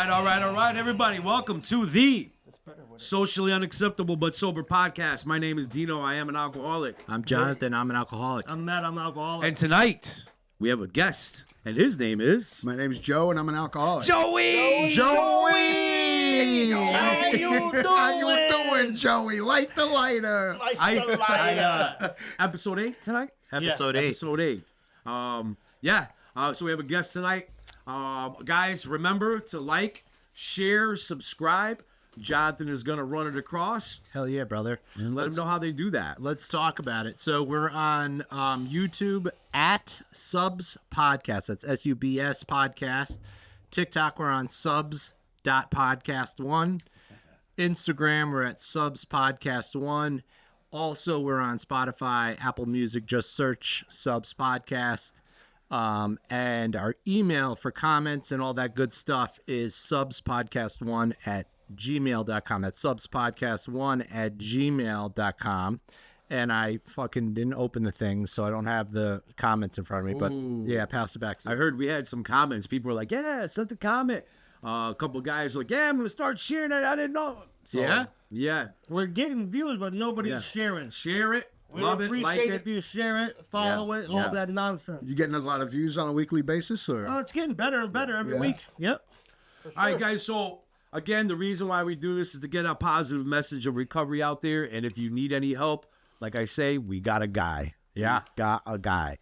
right, everybody. Welcome to the Socially Unacceptable But Sober podcast. My name is Dino. I am an alcoholic. I'm Jonathan. I'm an alcoholic. I'm Matt. I'm an alcoholic. And tonight, we have a guest, and his name is... My name is Joe, and I'm an alcoholic. Joey! Joey! How you doing? How you doing, Joey? Light the lighter. Episode 8 tonight? Episode 8. Episode 8. So we have a guest tonight. Guys, remember to like, share, subscribe. Jonathan is going to run it across. Hell yeah, brother. And let them know how they do that. Let's talk about it. So we're on YouTube at Subs Podcast. That's SUBS Podcast. TikTok, we're on subs.podcast1. Instagram, we're at Subs Podcast 1. Also, we're on Spotify, Apple Music. Just search Subs Podcast. And our email for comments and all that good stuff is subspodcast1 at gmail.com. That's subspodcast1 at gmail.com. And I fucking didn't open the thing, so I don't have the comments in front of me. But yeah, pass it back to you. I heard we had some comments. People were like, yeah, send the comment. A couple guys were like, yeah, I'm going to start sharing it. I didn't know. So, yeah. We're getting views, but nobody's sharing. Share it. We Love it. appreciate Like it. if you share it, follow it, all that nonsense. You getting a lot of views on a weekly basis, or? Oh, it's getting better and better every week. Yep. All right, guys. So, again, the reason why we do this is to get a positive message of recovery out there. And if you need any help, like I say, we got a guy. Yeah, got a guy.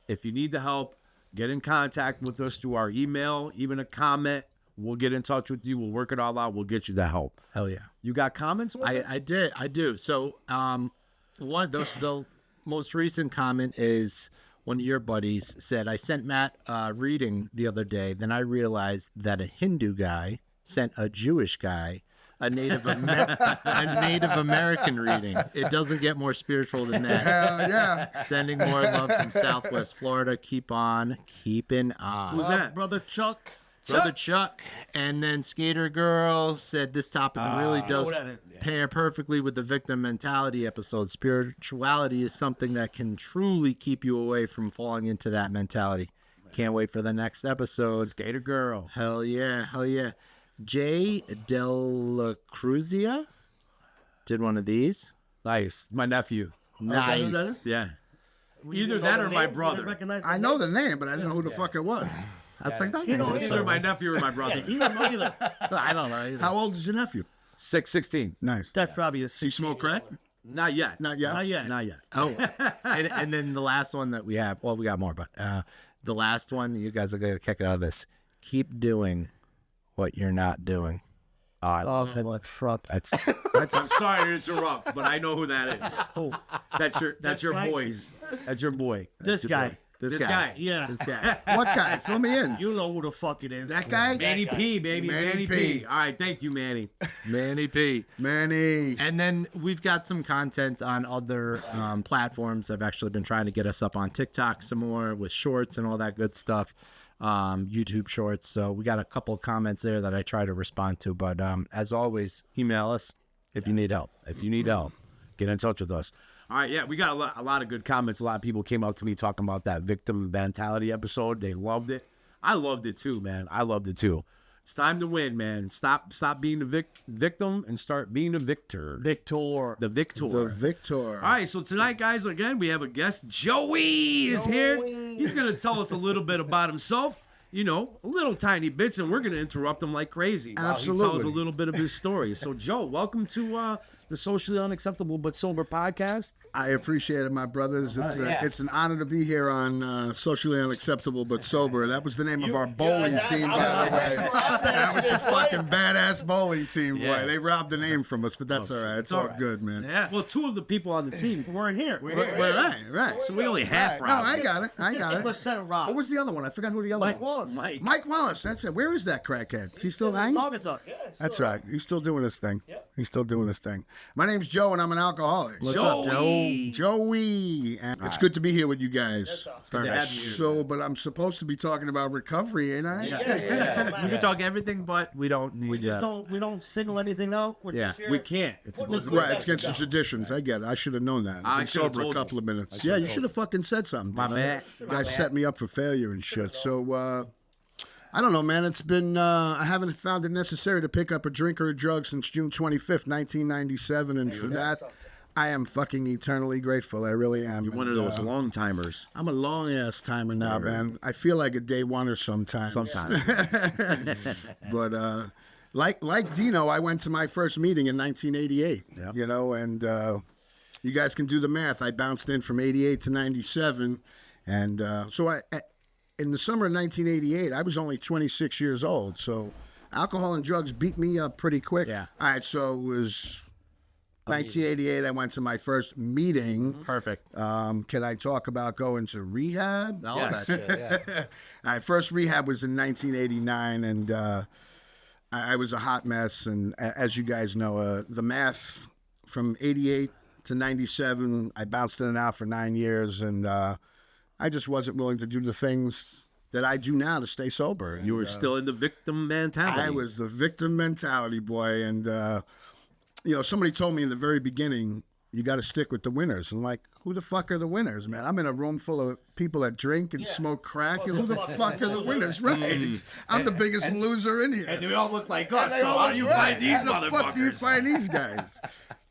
If you need the help, get in contact with us through our email, even a comment. We'll get in touch with you. We'll work it all out. We'll get you the help. Hell yeah. You got comments? I do. So the most recent comment is one of your buddies said, I sent Matt a reading the other day. Then I realized that a Hindu guy sent a Jewish guy a Native American reading. It doesn't get more spiritual than that. Hell yeah. Sending more love from Southwest Florida. Keep on keeping on. Who's that? Brother Chuck. Brother Chuck. And then Skater Girl said this topic really does pair perfectly with the victim mentality episode. Spirituality is something that can truly keep you away from falling into that mentality. Can't wait for the next episode. Skater Girl. Hell yeah. Jay Dela Cruzia did one of these. Nice. My nephew. Nice. Yeah. Either that or my brother. I know the name, but I didn't know who the fuck it was. That's like that. Either my nephew or my brother. He don't know either. I don't know either. How old is your nephew? 16. Nice. That's probably a Does he smoke crack? Not yet. Not yet. Not yet. Oh, and then the last one that we have, well, we got more, but the last one, you guys are going to kick it out of this. Keep doing what you're not doing. Oh, my fuck. I'm sorry to interrupt, but I know who that is. That's your guy? boys. That's your boy. This guy. This guy. Yeah. This guy. What guy? Fill me in. You know who the fuck it is. That guy? Manny P, baby. Manny P. All right, thank you, Manny. Manny P. Manny. And then we've got some content on other platforms. I've actually been trying to get us up on TikTok some more with shorts and all that good stuff. YouTube shorts. So we got a couple of comments there that I try to respond to. But as always, email us if you need help. If you need help, get in touch with us. All right, yeah, we got a lot of good comments. A lot of people came up to me talking about that victim mentality episode. They loved it. I loved it too, man. I loved it too. It's time to win, man. Stop being the victim and start being the victor. The victor. All right, so tonight, guys, again, we have a guest. Joey is here. He's going to tell us a little bit about himself. You know, a little tiny bits, and we're going to interrupt him like crazy. Absolutely. He tells a little bit of his story. So, Joe, welcome to the Socially Unacceptable But Sober podcast. I appreciate it, my brothers. It's an honor to be here on Socially Unacceptable But Sober. That was the name of our bowling team, by the way. That was a fucking badass bowling team, boy. They robbed the name from us, but that's all right. It's all good, man. Yeah. Well, two of the people on the team We're here. We're right. So we only half robbed. No, I got it. 50% robbed. What was the other one? I forgot who the other Mike one was. Wallace. Mike Wallace, that's it. Where is that crackhead? Is he still hanging? Arkansas. That's right. He's still doing this thing. He's still doing this thing. My name's Joe, and I'm an alcoholic. What's up, Joe? Joey. And it's good to be here with you guys. Good to have you here. So, but I'm supposed to be talking about recovery, ain't I? We can talk everything, but we don't need that. We don't signal anything out. We're just here. We can't. It's Right, it's against the traditions. I get it. I should have known that. I've been should've sober a told couple you. of minutes. Yeah, you should have fucking said something. My bad. You guys set me up for failure and shit. So, I don't know, man. It's been, I haven't found it necessary to pick up a drink or a drug since June 25th, 1997. And for that, I am fucking eternally grateful. I really am. You're one of those long timers. I'm a long ass timer now, man. I feel like a day oneer sometimes. But like Dino, I went to my first meeting in 1988. Yep. You know, and you guys can do the math. I bounced in from 88 to 97, and so I in the summer of 1988, I was only 26 years old. So alcohol and drugs beat me up pretty quick. Yeah. All right, so it was 1988, I went to my first meeting. Perfect. Can I talk about going to rehab? All that shit, yeah. My first rehab was in 1989, and I was a hot mess. And as you guys know, the math from 88 to 97, I bounced in and out for 9 years, and I just wasn't willing to do the things that I do now to stay sober. You were still in the victim mentality. I was the victim mentality, boy, and you know, somebody told me in the very beginning, you got to stick with the winners. I'm like, who the fuck are the winners, man? I'm in a room full of people that drink and smoke crack, and who the fuck are the winners? Right? I'm the biggest loser in here. And they all look like us, so how do you find these motherfuckers? How the fuck do you find these guys?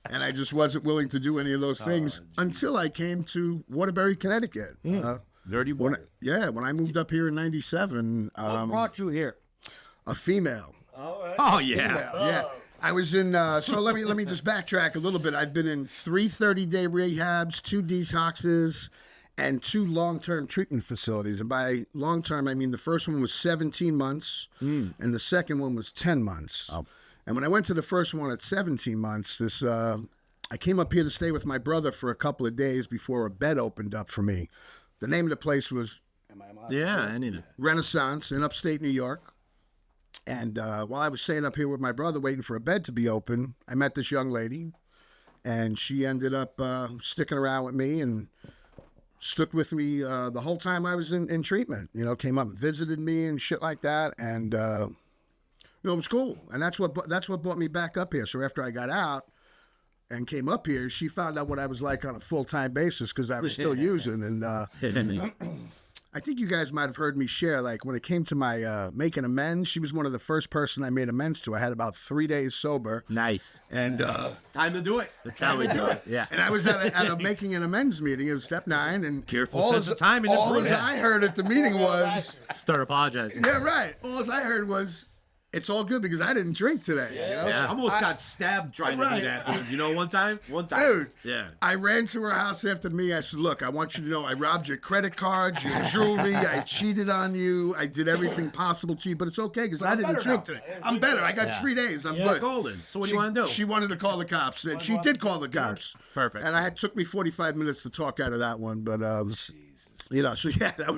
And I just wasn't willing to do any of those things until I came to Waterbury, Connecticut. Dirty When water. when I moved up here in 97, What brought you here? a female. Oh, yeah. Yeah. I was in, so let me just backtrack a little bit. I've been in 3 30-day rehabs, 2 detoxes, and 2 long-term treatment facilities. And by long-term, I mean the first one was 17 months, and the second one was 10 months. Oh. And when I went to the first one at 17 months, I came up here to stay with my brother for a couple of days before a bed opened up for me. The name of the place was Renaissance in upstate New York. And while I was staying up here with my brother waiting for a bed to be open, I met this young lady, and she ended up sticking around with me and stuck with me the whole time I was in treatment. You know, came up and visited me and shit like that, and you know, it was cool. And that's what brought me back up here. So after I got out and came up here, she found out what I was like on a full-time basis because I was still using. And I think you guys might have heard me share, like, when it came to my making amends, she was one of the first person I made amends to. I had about 3 days sober. Nice. And Time to do it. That's how we do it. Yeah. and I was at a making an amends meeting. It was step 9. And Careful sense of timing. all I heard at the meeting was, Start apologizing. yeah, right. All I heard was, it's all good because I didn't drink today. You know? I almost got stabbed trying to do that. You know, one time? Dude, Yeah. I ran to her house after the meeting. I said, look, I want you to know I robbed your credit cards, your jewelry. I cheated on you. I did everything possible to you, but it's okay because I didn't drink today. I'm better. I got 3 days. I'm good. Golden. So what do you want to do? She wanted to call the cops, and she did call the cops. Perfect. And it took me 45 minutes to talk out of that one, but you know, so yeah, that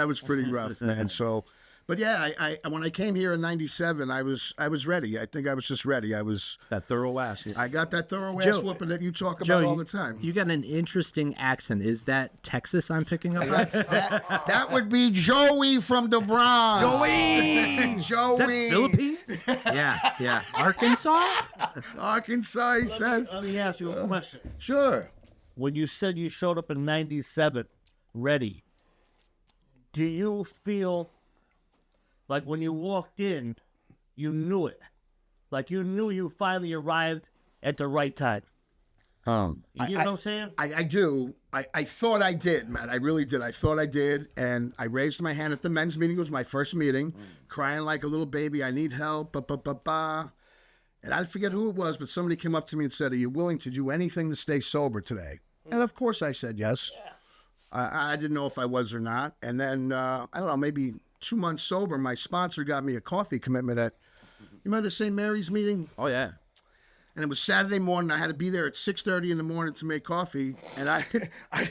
was pretty rough, man. So. But yeah, I when I came here in '97, I was ready. I think I was just ready. That thorough ass. I got that thorough ass Joe- whooping that you talk about Joe, all the time. You got an interesting accent. Is that Texas I'm picking up on? That would be Joey from the Bronx. Joey. Is that Philippines? Yeah. Arkansas? Arkansas, he says. Let me ask you a question. Sure. When you said you showed up in '97, ready, do you feel like when you walked in, you knew it? Like you knew you finally arrived at the right time? You know what I'm saying? I do. I thought I did, man. I really did. I thought I did. And I raised my hand at the men's meeting. It was my first meeting. Crying like a little baby. I need help. And I forget who it was, but somebody came up to me and said, are you willing to do anything to stay sober today? And of course I said yes. I didn't know if I was or not. And then, I don't know, maybe 2 months sober, my sponsor got me a coffee commitment at, you remember St. Mary's meeting? Oh, yeah. And it was Saturday morning. I had to be there at 6:30 in the morning to make coffee. And I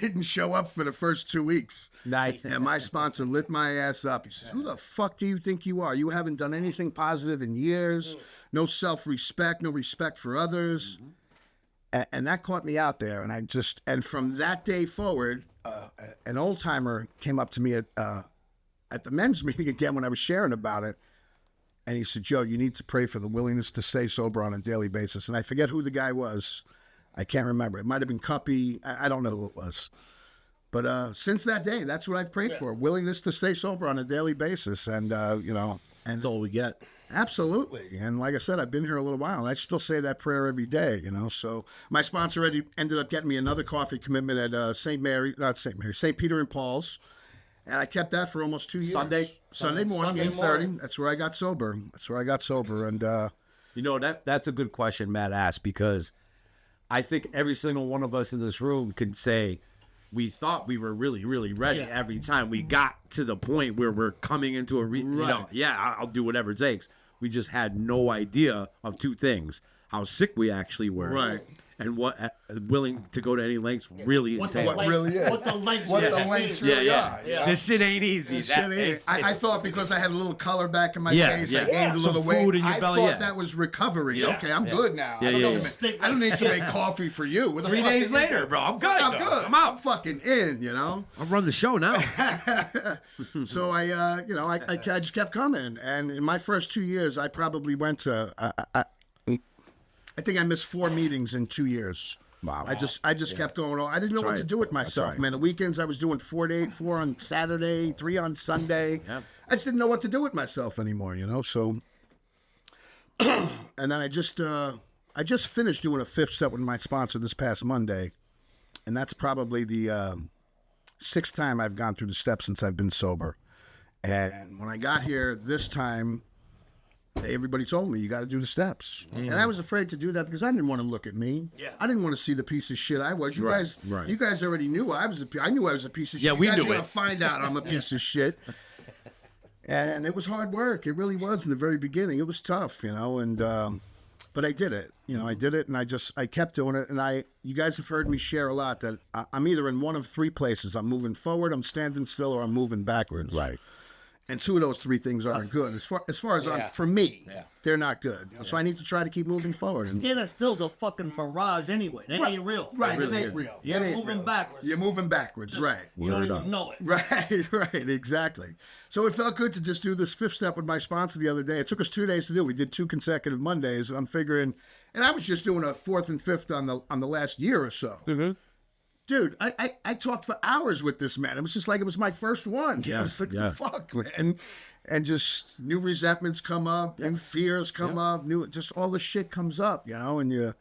didn't show up for the first 2 weeks. Nice. And my sponsor lit my ass up. He says, who the fuck do you think you are? You haven't done anything positive in years. No self-respect, no respect for others. And that caught me out there. And from that day forward, an old timer came up to me at the men's meeting again when I was sharing about it. And he said, Joe, you need to pray for the willingness to stay sober on a daily basis. And I forget who the guy was. I can't remember. It might have been Cuppy. I don't know who it was. But since that day, that's what I've prayed for: willingness to stay sober on a daily basis, and and That's all we get. absolutely. And like I said, I've been here a little while, and I still say that prayer every day. So my sponsor already ended up getting me another coffee commitment at St. Peter and Paul's, and I kept that for almost 2 years. Sunday morning, 8:30. That's where I got sober. And that's a good question Matt asked, because I think every single one of us in this room could say we thought we were really, really ready every time we got to the point where we're coming into I'll do whatever it takes. We just had no idea of two things: how sick we actually were, Right. and what willing to go to any lengths really entails. What really is. What the lengths really yeah. are. This shit ain't easy. Shit is. I thought because I had a little color back in my Yeah, face, yeah. I gained a Some little weight. food in your I belly, thought that was recovery. Yeah, Okay, I'm good now. Yeah, I don't yeah, need I don't need to make coffee for you. What the 3 fuck days is it? later, bro, I'm good. I'm good. I'm out. I'm fucking in. I'll run the show now. So I just kept coming, and in my first 2 years, I probably went to. I think I missed 4 meetings in 2 years. Wow. I just kept going on. I didn't know what to do with myself, man. The weekends I was doing 4 to 8, 4 on Saturday, 3 on Sunday. Yep. I just didn't know what to do with myself anymore, So, and then I just finished doing a 5th step with my sponsor this past Monday, and that's probably the 6th time I've gone through the steps since I've been sober. And when I got here this time, everybody told me you got to do the steps, and I was afraid to do that because I didn't want to look at me. Yeah. I didn't want to see the piece of shit I was. You guys already knew I was. I knew I was a piece of shit. Yeah, we you guys knew are gonna it. find out I'm a piece of shit. And it was hard work. It really was in the very beginning. It was tough, and but I did it. I did it, and I kept doing it. And you guys have heard me share a lot that I'm either in one of 3 places. I'm moving forward, I'm standing still, or I'm moving backwards. Right. And 2 of those 3 things aren't good. As far as for me, they're not good. So I need to try to keep moving forward. And, Standing still's a fucking mirage anyway. That ain't real. right, it ain't real. You're It ain't moving real. backwards. You're moving backwards, right. You don't even know it. Right, exactly. So it felt good to just do this 5th step with my sponsor the other day. It took us 2 days to do. We did 2 consecutive Mondays, and I'm figuring, and I was just doing a 4th and 5th on the last year or so. Mm-hmm. Dude, I talked for hours with this man. It was just like it was my first one. Yeah, I was like, yeah. the fuck, man. And just new resentments come up, new fears come up, just all the shit comes up, and you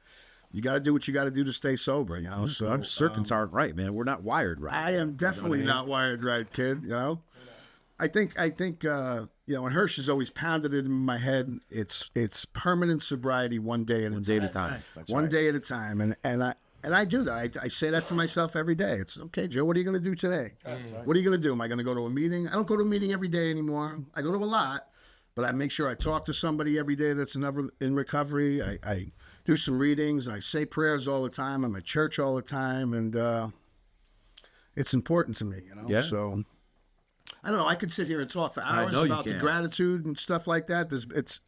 got to do what you got to do to stay sober, So Our circuits aren't right, man. We're not wired right. I am definitely not wired right, kid. I think and Hirsch has always pounded it in my head. It's permanent sobriety, one day at a time. One day at a time, and I do that. I say that to myself every day. It's okay, Joe. What are you going to do today? What are you going to do? Am I going to go to a meeting? I don't go to a meeting every day anymore. I go to a lot, but I make sure I talk to somebody every day that's in recovery. I do some readings. I say prayers all the time. I'm at church all the time, and it's important to me. Yeah. So I don't know. I could sit here and talk for hours know you about the can. gratitude and stuff like that.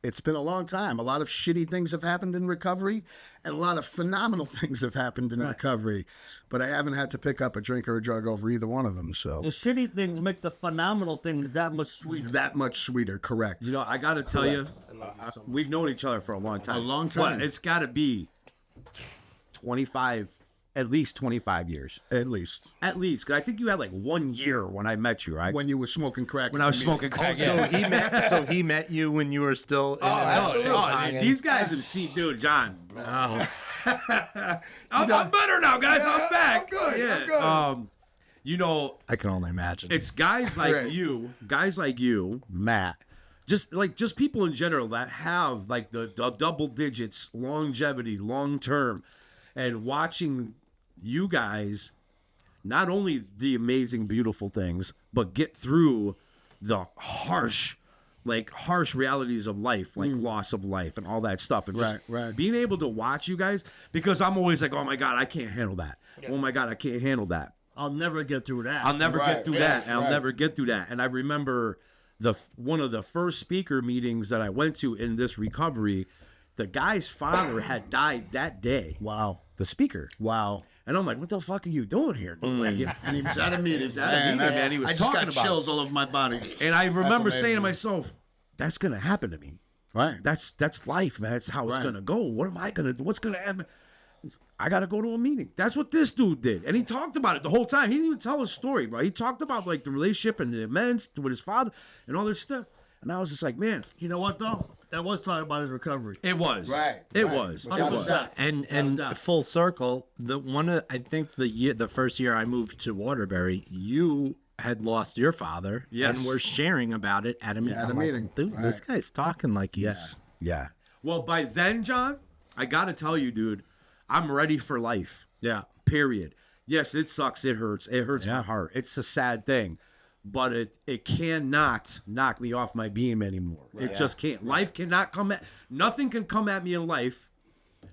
It's been a long time. A lot of shitty things have happened in recovery, and a lot of phenomenal things have happened in recovery. But I haven't had to pick up a drink or a drug over either one of them. So The shitty things make the phenomenal things that much sweeter. that much sweeter, correct? I got to tell you, we've known each other for a long time. A long time. But it's got to be 25, at least 25 years. At least At least. Because I think you had like 1 year when I met you, right? when you were smoking crack. When I was smoking crack. So he met you when you were still in Oh, these guys have seen, dude, John. Oh. I'm better now, guys. I'm back. I'm good. I'm good. I can only imagine. It's guys like Right. you, Matt, just people in general that have like the double digits, longevity, long term, and watching you guys, not only the amazing, beautiful things, but get through the harsh realities of life, like loss of life and all that stuff. And just Right. being able to watch you guys, because I'm always like, oh my God, I can't handle that. Oh my God, I can't handle that. I'll never get through that. I'll never Right, get through right, that. And I'll right. never get through that. And I remember one of the first speaker meetings that I went to in this recovery, the guy's father had died that day. Wow. The speaker. Wow. And I'm like, what the fuck are you doing here? Like, And he was at a meeting. man. He was I just talking got about chills all over my body. and I remember amazing. saying to myself, that's going to happen to me. Right. That's life, man. That's how it's Right. going to go. What am I going to do? What's going to happen? I got to go to a meeting. That's what this dude did. And he talked about it the whole time. He didn't even tell his story, bro. He talked about like the relationship and the amends with his father and all this stuff. And I was just like, man, You know what though? That was talking about his recovery. it was. Right, It right. was. It Without a was. doubt. And full circle, I think the first year I moved to Waterbury, you had lost your father, Yes. and we're sharing about it at a meeting. at a I'm like, meeting. dude, this Right. guy's talking like he's Yeah. Well, by then, John, I got to tell you, dude, I'm ready for life. yeah. Period. Yes, it sucks. It hurts. It hurts my heart. It's a sad thing. But it cannot knock me off my beam anymore. It just can't. Life cannot nothing can come at me in life,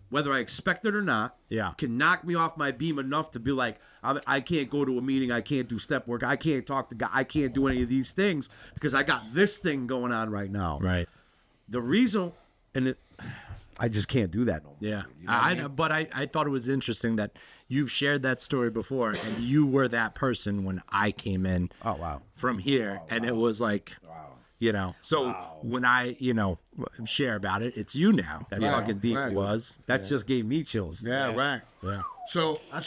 whether I expect it or not. Yeah. Can knock me off my beam enough to be like, I can't go to a meeting. I can't do step work. I can't talk to God. I can't do any of these things because I got this thing going on right now. Right. The reason, I just can't do that no more. Yeah. You know what I mean? But I thought it was interesting that you've shared that story before, and you were that person when I came in Oh, wow. from here, and it was like, so when I, share about it, it's you now. That's fucking deep. right. Was. That just gave me chills. Yeah, right. Yeah. So I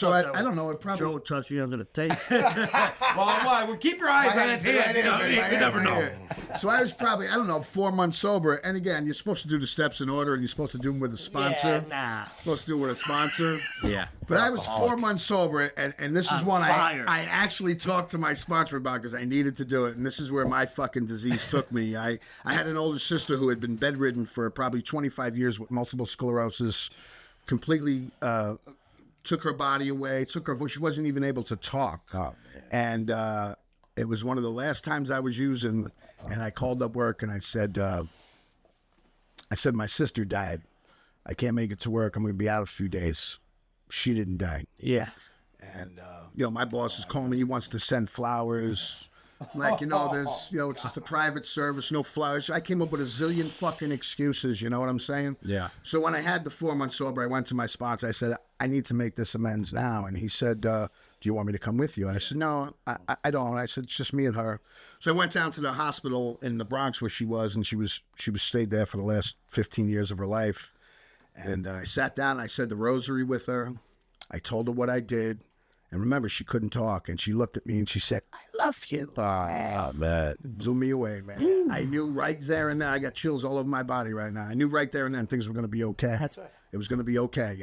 don't know. It probably. Joe touched you under the tape. Well, keep your eyes on his hands. You know, you never know. So I was probably, I don't know, 4 months sober. And again, you're supposed to do the steps in order, and you're supposed to do them with a sponsor. Nah. Supposed to do it with a sponsor. Yeah. But I was 4 months sober, and this is On one fire. I actually talked to my sponsor about because I needed to do it. And this is where my fucking disease took me. I had an older sister who had been bedridden for probably 25 years with multiple sclerosis, completely took her body away, took her voice. She wasn't even able to talk. Oh, And it was one of the last times I was using, and I called up work and I said, my sister died. I can't make it to work. I'm going to be out a few days. She didn't die. Yeah. And, my boss is calling me. He wants to send flowers. Like, there's, it's just a private service, no flowers. I came up with a zillion fucking excuses, you know what I'm saying? Yeah. So when I had the 4 months sober, I went to my sponsor. I said, I need to make this amends now. And he said, do you want me to come with you? And I said, no, I don't. I said, it's just me and her. So I went down to the hospital in the Bronx where she was, and she was stayed there for the last 15 years of her life. And I sat down and I said the rosary with her. I told her what I did. And remember, she couldn't talk. And she looked at me and she said, I love you. Ah, man. Blew me away, man. I knew right there and then. I got chills all over my body right now. I knew right there and then things were going to be okay. That's right. It was going to be okay,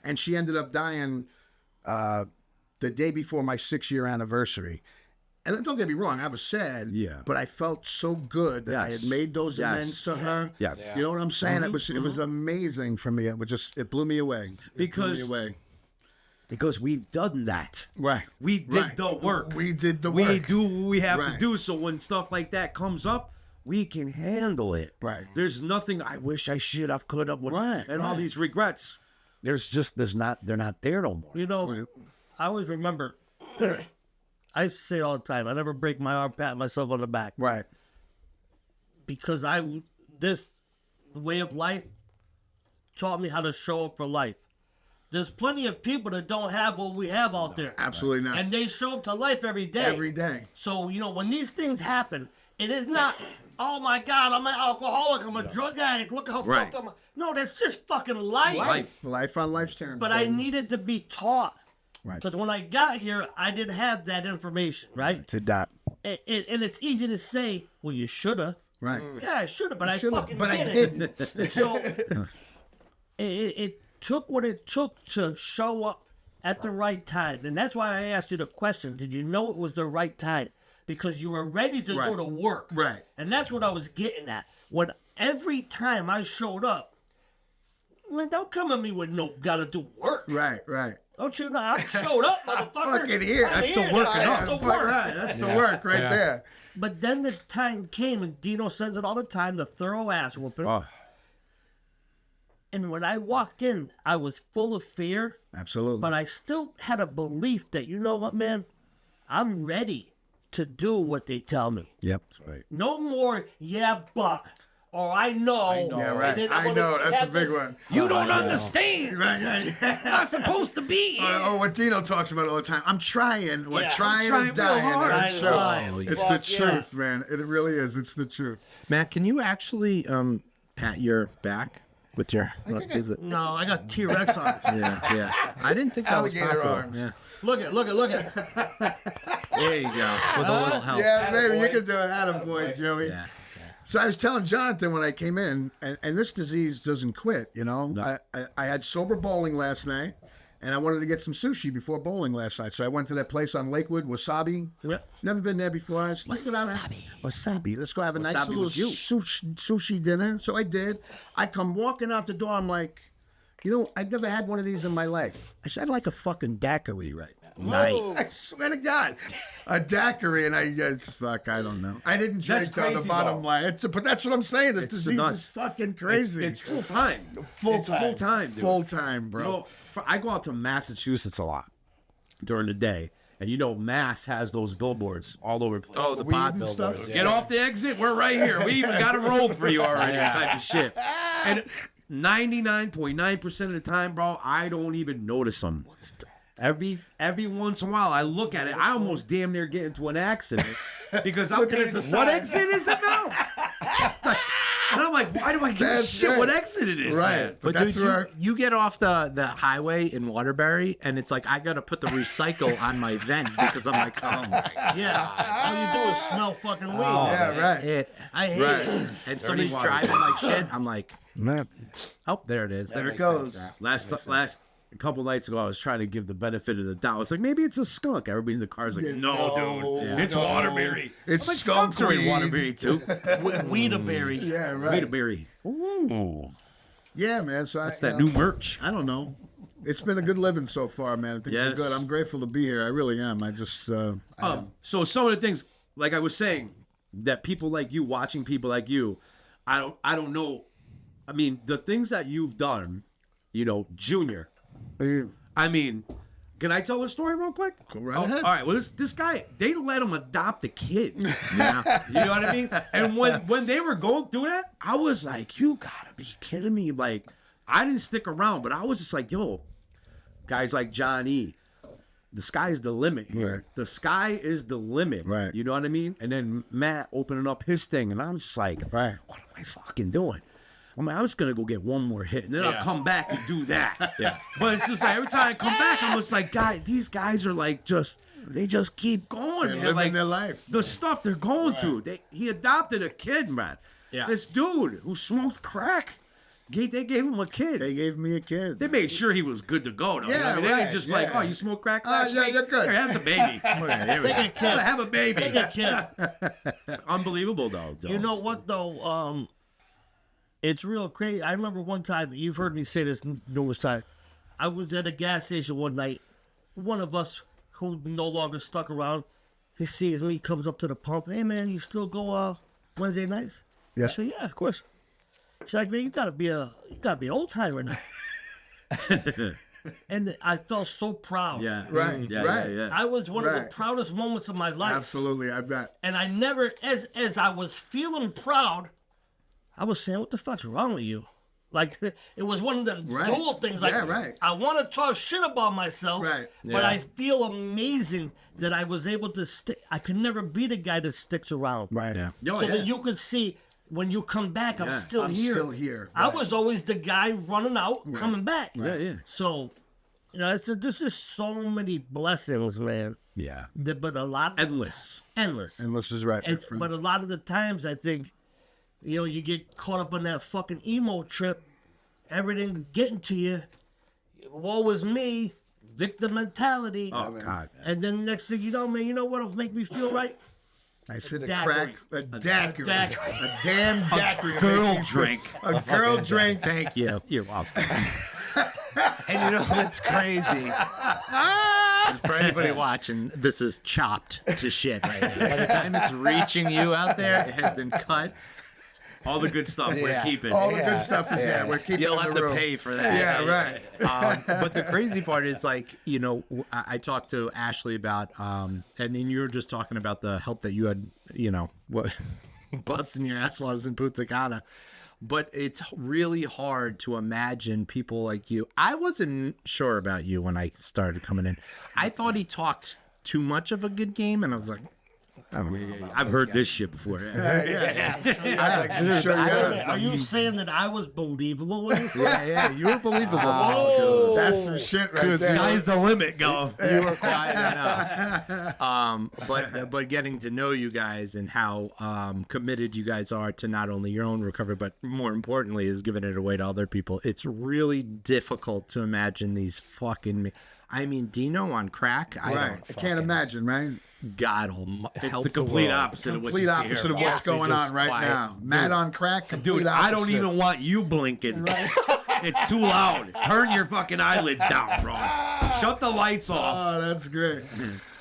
and she ended up dying the day before my 6-year anniversary. And don't get me wrong, I was sad. Yeah. But I felt so good that I had made those amends to her. Yes. You know what I'm saying? It was amazing for me. It blew me away. Because- blew me away. Because we've done that. Right. We did the work. We did the We work. do what we have to Right. do. So when stuff like that comes up, we can handle it. Right. There's nothing I wish I should have, could have, would, Right, and all right. these regrets. They're not there no more. You know, I always remember, I say it all the time, I never break my arm, pat myself on the back. Right. Because the way of life taught me how to show up for life. There's plenty of people that don't have what we have out there. Absolutely not. And they show up to life every day. Every day. So, when these things happen, it is not, oh my God, I'm an alcoholic, I'm a drug addict, look how Right. fucked up. No, that's just fucking life. Life on life's terms. But I baby. needed to be taught. Right. Because when I got here, I didn't have that information, right? To dot. And it's easy to say, well, you shoulda. Right. Yeah, I shoulda, but I fucking But I didn't. didn't. So it took what it took to show up at the right time. And that's why I asked you the question. Did you know it was the right time? Because you were ready to go to work. Right. And that's what I was getting at. When every time I showed up, man, don't come at me with no gotta do work. Right. Don't you know? I showed up, motherfucker. Fucking here. I'm That's here. the work. That's the work. Right. That's the work right there. But then the time came, and Dino says it all the time, the thorough ass whooping. Oh, And when I walked in, I was full of fear, Absolutely. but I still had a belief that, you know what, man? I'm ready to do what they tell me. yep. That's right. No more, yeah, but, or I know. Yeah, and right. then I'm I gonna know. That's a have big this- one. You don't understand. Right. Not supposed to be. Or what Dino talks about all the time. I'm trying. What Yeah, trying I'm is trying real dying. hard. And it's true. Trying. It's the Fuck yeah. truth, man. It really is. It's the truth. Matt, can you actually pat your back? with your. No, I got T-Rex arms. Yeah. I didn't think that was Alligator possible. arms. Yeah. Look at. There you go. With a little help. Yeah, baby, you can do it. Attaboy, Joey. Yeah. So I was telling Jonathan when I came in, and this disease doesn't quit, you know. No. I had sober bowling last night, and I wanted to get some sushi before bowling last night. So I went to that place on Lakewood, Wasabi. Yep. Never been there before. I was, Wasabi. Let's go have a nice Wasabi little was you. sushi dinner. So I did. I come walking out the door. I'm like, you know, I've never had one of these in my life. I said, I like a fucking daiquiri right now. Nice. I swear to God, a daiquiri, and I don't know. I didn't That's drink down the crazy, bottom though. line. But that's what I'm saying. This It's disease nuts. is fucking crazy. It's full time. full It's time. full time, dude. Full time, bro. You know, I go out to Massachusetts a lot during the day, and you know, Mass has those billboards all over the place. Oh, the Weed pot and billboards. stuff? Yeah. Get off the exit. We're right here. We even got them rolled for you already. Type of shit. And 99.9% of the time, bro, I don't even notice them. Every once in a while, I look at it. I almost damn near get into an accident because I'm Looking looking at the what sign. exit is it now? And I'm like, why do I give a That's shit right. what exit it is? Right. Man? But But that's dude, where you get off the highway in Waterbury, and it's like I gotta put the recycle on my vent because I'm like, oh my god, Yeah. All you do is smell fucking weed. yeah, right. it. I hate Right. it. And somebody's water. driving like shit. I'm like, Man. oh, there it is. There it goes. Last a couple nights ago, I was trying to give the benefit of the doubt. I was like, maybe it's a skunk. Everybody in the car is like, no, dude, it's Waterbury. It's I'm like, skunk skunks are in weed. Waterbury too. Weedaberry. Yeah, right. Waterbury. Ooh, Yeah, man. So that new merch. I don't know. It's been a good living so far, man. Things are Yes. good. I'm grateful to be here. I really am. I just So some of the things, like I was saying, that people like you, watching people like you, I don't know. I mean, the things that you've done, you know, Junior. I mean, can I tell a story real quick? Go right ahead. All right. Well, this guy, they let him adopt a kid. Yeah. You know what I mean? And when they were going through that, I was like, you gotta be kidding me. Like, I didn't stick around, but I was just like, yo, guys like John E., the sky's the limit here. Right. The sky is the limit. Right. You know what I mean? And then Matt opening up his thing, and I'm just like, Right. what am I fucking doing? I'm like, I'm just gonna go get one more hit, and then I'll come back and do that. Yeah. But it's just like every time I come back, I'm just like, God, these guys are like they just keep going. They're man. living Like, their life. the stuff they're going through. He adopted a kid, man. Yeah. This dude who smoked crack, they gave him a kid. They gave me a kid. They made sure he was good to go. Though. Yeah, I mean, they right, didn't just like, yeah. oh, you smoked crack last yeah, week? you're good. Here, have a baby. Take a kid. Have a baby. Take a kid. Unbelievable, though. You know what though? It's real crazy. I remember one time, you've heard me say this numerous times. I was at a gas station one night. One of us who no longer stuck around, he sees me, comes up to the pump. Hey man, you still go Wednesday nights? Yeah. I said, yeah, of course. He's like, man, you gotta be an old timer now. And I felt so proud. Yeah. Right, Yeah, right. yeah, yeah. I was one of Right. the proudest moments of my life. Absolutely, I bet. And I never, as I was feeling proud, I was saying, what the fuck's wrong with you? Like, it was one of them Right. dual things. Like, Yeah, right. I want to talk shit about myself, Right. but I feel amazing that I was able to stick. I could never be the guy that sticks around. Right. Yeah. Oh, So yeah. that you could see, when you come back, I'm Yeah. still I'm here. still here. I Right. was always the guy running out, coming back. Yeah, yeah. So, you know, there's just so many blessings, man. Yeah. But a lot, Endless. endless. And this is right. my And, friend. but a lot of the times, I think, you know, you get caught up on that fucking emo trip, everything getting to you. Woe is me, victim mentality. Oh, God. And then the next thing you know, man, you know what'll make me feel right? I said a daiquiri. crack, a daiquiri, daiquiri. a damn daiquiri. Girl drink. A girl drink. Thank you. You're welcome. And you know what's crazy? And for anybody watching, this is chopped to shit right now. By the time it's reaching you out there, it has been cut. All the good stuff we're Yeah. keeping. All the good stuff is there. We're keeping You'll it in have the to room. pay for that. Yeah, right. But the crazy part is, like, you know, I talked to Ashley about, and then you were just talking about the help that you had, you know, what busting your ass while I was in Punta Cana. But it's really hard to imagine people like you. I wasn't sure about you when I started coming in. I thought he talked too much of a good game, and I was like, I've heard this shit before. Yeah. Are you saying that I was believable with you? Yeah, you were believable. That's some shit right there. Sky's the limit, go. You were quiet enough. But getting to know you guys and how committed you guys are to not only your own recovery, but more importantly, is giving it away to other people. It's really difficult to imagine these fucking. I mean, Dino on crack. I can't imagine, right? God It's help the complete world. opposite of what Complete you see opposite here. of what's going on right quiet. now. Matt on crack, complete Dude, opposite. I don't even want you blinking. It's too loud. Turn your fucking eyelids down, bro. Shut the lights off. Oh, that's great.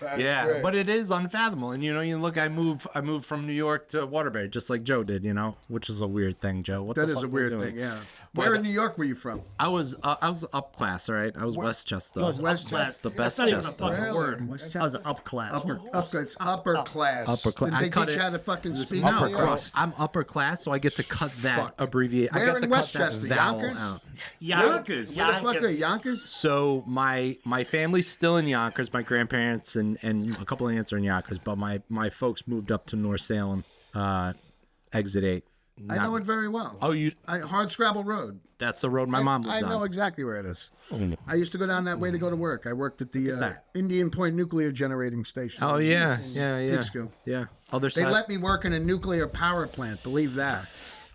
That's great. But it is unfathomable. And you look, I moved from New York to Waterbury, just like Joe did, which is a weird thing, Joe. What That the is fuck a we're weird doing? thing, yeah. Where in New York were you from? I was up class, all right. I was Westchester. Westchester. The That's best not even a Chester. fucking Really? word. That was an up class. It's upper class. Upper class. Did I they cut teach it- you how to fucking speak? No, New York? I'm upper class, so I get to cut that Fuck. abbreviate. I Where get in to cut that Westchester? vowel Yonkers? out. Yonkers. Where the fuck are Yonkers? So my family's still in Yonkers. My grandparents and a couple of aunts are in Yonkers, but my folks moved up to North Salem, exit 8. I know it very well. Oh, Hard Scrabble Road. that's the road my mom I lives know on. exactly where it is. I used to go down that way to go to work. I worked at the Indian Point Nuclear Generating Station. Oh yeah. School. Yeah. Other They side. let me work in a nuclear power plant. Believe that.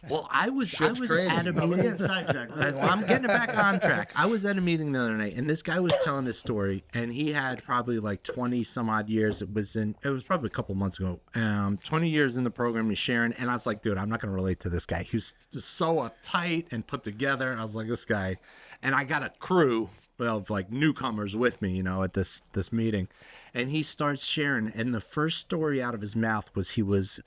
Well, I was Shit's crazy. at a meeting. I'm getting it back on track. I was at a meeting the other night, and this guy was telling his story, and he had probably like 20 some odd years. It was probably a couple months ago. 20 years in the program. He's sharing, and I was like, dude, I'm not gonna relate to this guy. He was just so uptight and put together. And I was like, this guy, and I got a crew of like newcomers with me, at this meeting, and he starts sharing, and the first story out of his mouth was he was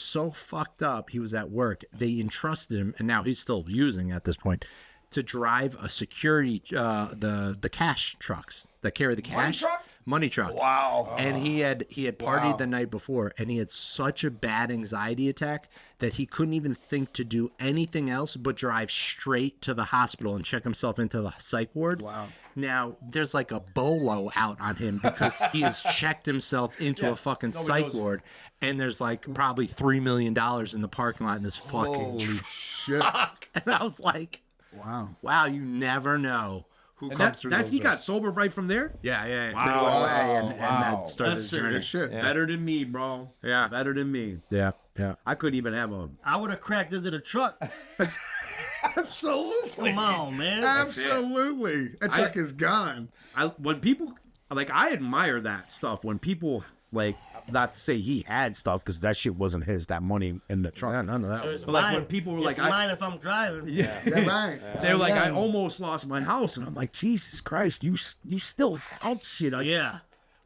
so fucked up. He was at work. They entrusted him, and now he's still using at this point, to drive a security, the cash trucks that carry the cash. Money truck. Wow. And he had partied the night before, and he had such a bad anxiety attack that he couldn't even think to do anything else but drive straight to the hospital and check himself into the psych ward. Wow. Now, there's like a bolo out on him because he has checked himself into a fucking psych ward, and there's like probably $3 million in the parking lot in this fucking Holy shit. truck. And I was like, wow, you never know who comes through those He got doors. sober right from there? Yeah. Wow. They went away and Wow. that started That's his journey. Good shit. Better than me, bro. Yeah. Better than me. Yeah. I couldn't even have a... I would have cracked into the truck. Absolutely. Come on, man. Absolutely. That truck is gone. When people... Like, I admire that stuff. When people, like... Not to say he had stuff, because that shit wasn't his, that money in the trunk. Yeah, none of that. It's like mine. when people were It's like, mine if I'm driving. Yeah. Yeah, right. They're like, I almost lost my house. And I'm like, Jesus Christ, you still had shit. Yeah.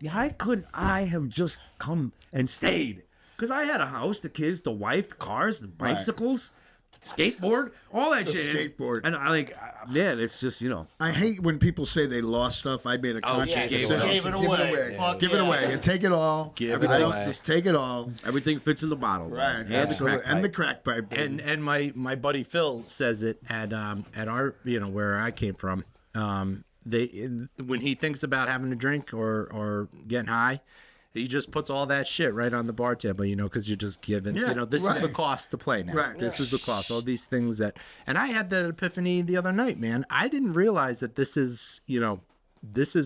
Why couldn't I have just come and stayed? Because I had a house, the kids, the wife, the cars, the bicycles, skateboard, all that shit. skateboard. And I like, man, it's just, I hate when people say they lost stuff. I made a conscious yeah, decision. gave it away. Fuck Give it yeah. away. And take it all. Give it I don't- away. Just take it all. everything fits in the bottle. Right. And the Absolutely. crack And the pipe. crack pipe. And my buddy Phil says it at our where I came from. When he thinks about having a drink or getting high, he just puts all that shit right on the bar table, because you're just giving, this is the cost to play now. Right. This is the cost. All these things and I had that epiphany the other night, man. I didn't realize that this is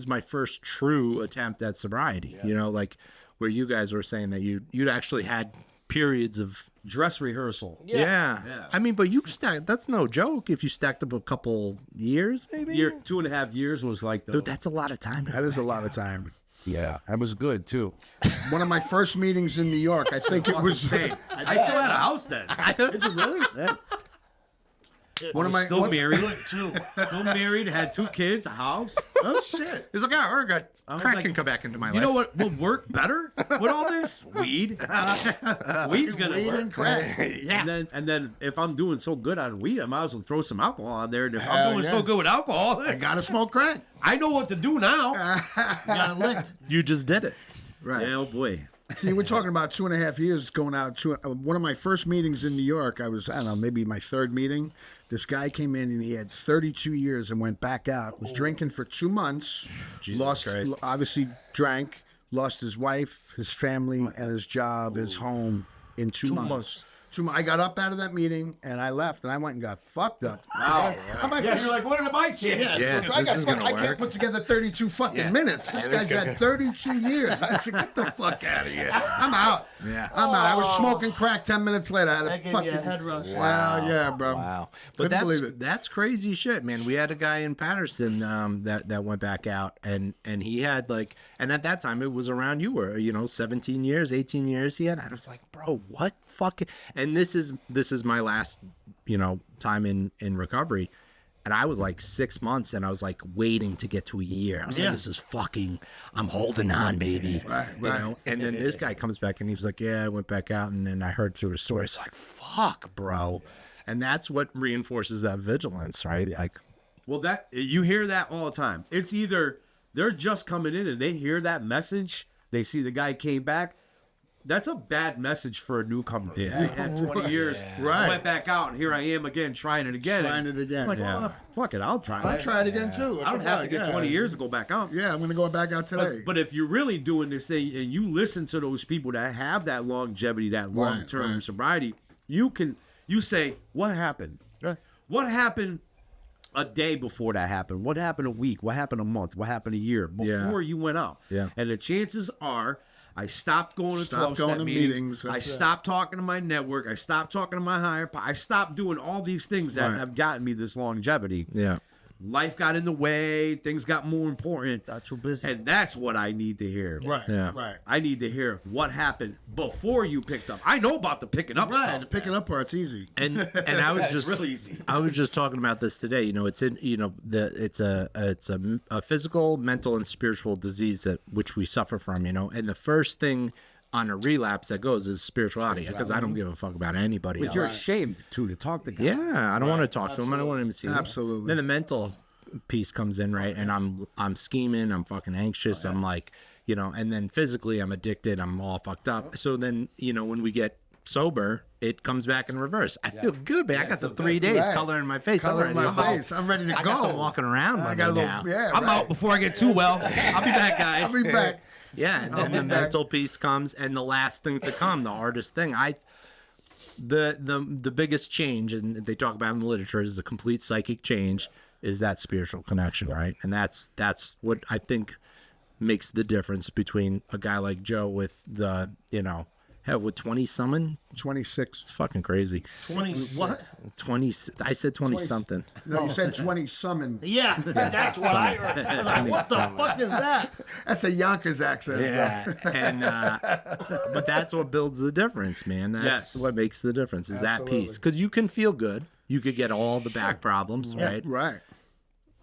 my first true attempt at sobriety, like where you guys were saying that you'd actually had periods of Dress rehearsal. yeah. I mean, but you stacked, that's no joke. If you stacked up a couple years, maybe. 2.5 years was like the... Dude, that's a lot of time. That is a lot of time. Yeah, that was good, too. One of my first meetings in New York, I think it was. Hey, I still had a house then. One of my. Still one- married. Still married, had 2 kids, a house. Oh, shit. He's like, oh, we're good. Crack like, can come back into my life. You know what would work better with all this? Weed. Weed's gonna Weed work. and crack. Yeah. And then if I'm doing so good on weed, I might as well throw some alcohol on there. And if I'm doing so good with alcohol, I gotta smoke crack. I know what to do now. Got it licked. You just did it. Right. Yeah, oh boy. See, we're talking about 2.5 years going out. One of my first meetings in New York, I don't know, maybe my third meeting. This guy came in and he had 32 years and went back out. Was drinking for 2 months. Jesus Christ. Obviously drank, lost his wife, his family, and his job, his home in 2 months. I got up out of that meeting and I left and I went and got fucked up. You're like, what are my chances? I can't put together 32 fucking minutes. This guy's had 32 years. I said, get the fuck out of here. I'm out. Yeah. I'm out. I was smoking crack 10 minutes later. I had a fucking head rush. Wow. Yeah, bro. Wow. But that's crazy shit, man. We had a guy in Patterson that went back out and he had like, and at that time it was around you were, 17 years, 18 years he had. I was like, bro, what fucking, and this is my last, time in recovery. And I was like 6 months and I was like waiting to get to a year. I was like, this is fucking, I'm holding on, baby. Right. And then this guy comes back and he was like, yeah, I went back out. And then I heard through his story. It's like, fuck, bro. And that's what reinforces that vigilance, right? Like, well, that you hear that all the time. It's either they're just coming in and they hear that message. They see the guy came back. That's a bad message for a newcomer. Yeah. I had 20 years. Right. I went back out, and here I am again, trying it again. Like, well, fuck it, I'll try it. I'll try it again, too. I don't have to get 20 years to go back out. Yeah, I'm going to go back out today. But if you're really doing this thing, and you listen to those people that have that longevity, that long-term sobriety, you say, what happened? What happened a day before that happened? What happened a week? What happened a month? What happened a year before you went out? Yeah. And the chances are, I stopped going to 12-step meetings. I stopped talking to my network. I stopped talking to my higher power. I stopped doing all these things that have gotten me this longevity. Yeah. Life got in the way. Things got more important. Got too busy. And that's what I need to hear. Right. Yeah. Right. I need to hear what happened before you picked up. I know about the picking up stuff. The picking up part's easy. And I was just really easy. I was just talking about this today. It's it's a physical, mental, and spiritual disease which we suffer from. And the first thing on a relapse that goes is spirituality, because I don't give a fuck about anybody But else. you're ashamed to talk to guys. Yeah, I don't want to talk to him. I don't want him to see him. Absolutely. Then the mental piece comes in, right? And I'm scheming. I'm fucking anxious. I'm like, and then physically I'm addicted. I'm all fucked up. So then, when we get sober, it comes back in reverse. I feel good, man. I got the 3 days color in my face. I'm ready to go. I got some walking around. I got a little, now. I'm out before I get too well. I'll be back, guys. I'll be back. Yeah, and then the mental piece comes, and the last thing to come, the hardest thing. The biggest change, and they talk about in the literature, is the complete psychic change, is that spiritual connection, right? And that's what I think makes the difference between a guy like Joe with the, with 20 something, 26. It's fucking crazy. 20 what? 20. I said 20 something. No, you said 20 summon. Yeah, that's what I heard. I was like, what the fuck is that? That's a Yonkers accent. Yeah, and but that's what builds the difference, man. That's what makes the difference is that piece. Because you can feel good, you could get all the back problems, right? Right.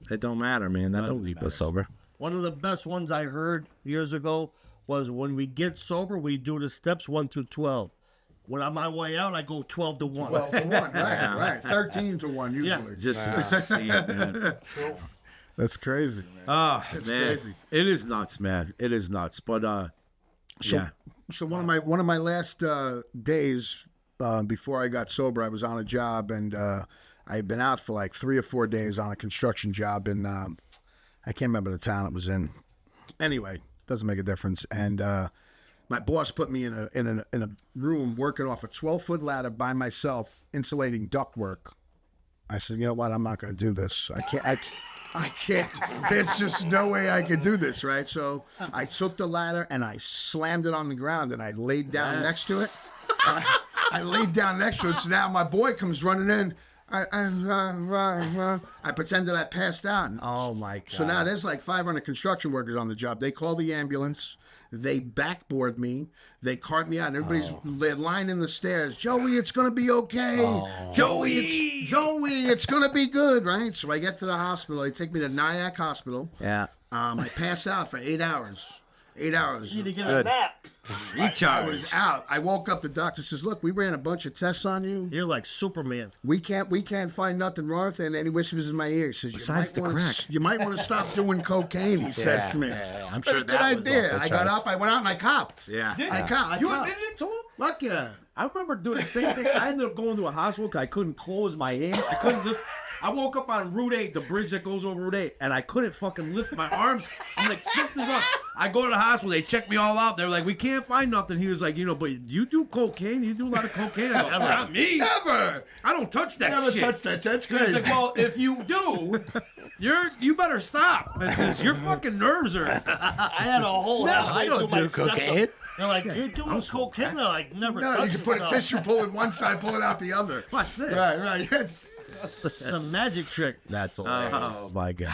It don't matter, man. That don't keep us sober. One of the best ones I heard years ago was when we get sober, we do the steps 1 through 12. When I'm on my way out, I go 12 to 1. 12 to 1, right. 13 to 1 usually. Yeah. Just see it, man. That's crazy, man. Oh, It's man. crazy. It is nuts, man. It is nuts. But So one of my last days before I got sober, I was on a job and I had been out for like 3 or 4 days on a construction job in I can't remember the town it was in. Anyway, doesn't make a difference. And my boss put me in a room working off a 12-foot ladder by myself, insulating ductwork. I said, you know what? I'm not going to do this. I can't. There's just no way I could do this, right? So I took the ladder and I slammed it on the ground and I laid down next to it. I laid down next to it. So now my boy comes running in. I pretended I passed out. Oh, my God. So now there's like 500 construction workers on the job. They call the ambulance. They backboard me. They cart me out. And everybody's they're lining the stairs. Joey, it's going to be okay. Joey, it's going to be good, right? So I get to the hospital. They take me to Nyack Hospital. Yeah. I pass out for 8 hours. 8 hours. You need to get a nap. I was out. I woke up. The doctor says, "Look, we ran a bunch of tests on you. You're like Superman. We can't find nothing wrong with it." And then he whispers in my ear. He says, Besides the crack. You might want to stop doing cocaine. He says to me. Yeah, I'm sure But I did. I got up. I went out and I copped. Yeah. I copped. you admitted it to him? Fuck yeah. I remember doing the same thing. I ended up going to a hospital because I couldn't close my hands. I woke up on Route 8, the bridge that goes over Route 8, and I couldn't fucking lift my arms. I'm like, something's up. I go to the hospital. They check me all out. They're like, we can't find nothing. He was like, but you do cocaine. You do a lot of cocaine. I go, not me. Never. I don't touch that Never shit. touch that. That's He's crazy. like, well, if you do, you better stop because your fucking nerves are. I had a whole. I don't do cocaine. They're like, you're doing cocaine? They're like, never No, touch you can put a stuff. tissue pull in one side, pull it out the other. What's this? Right. Yes. It's a magic trick. That's hilarious. Oh my god.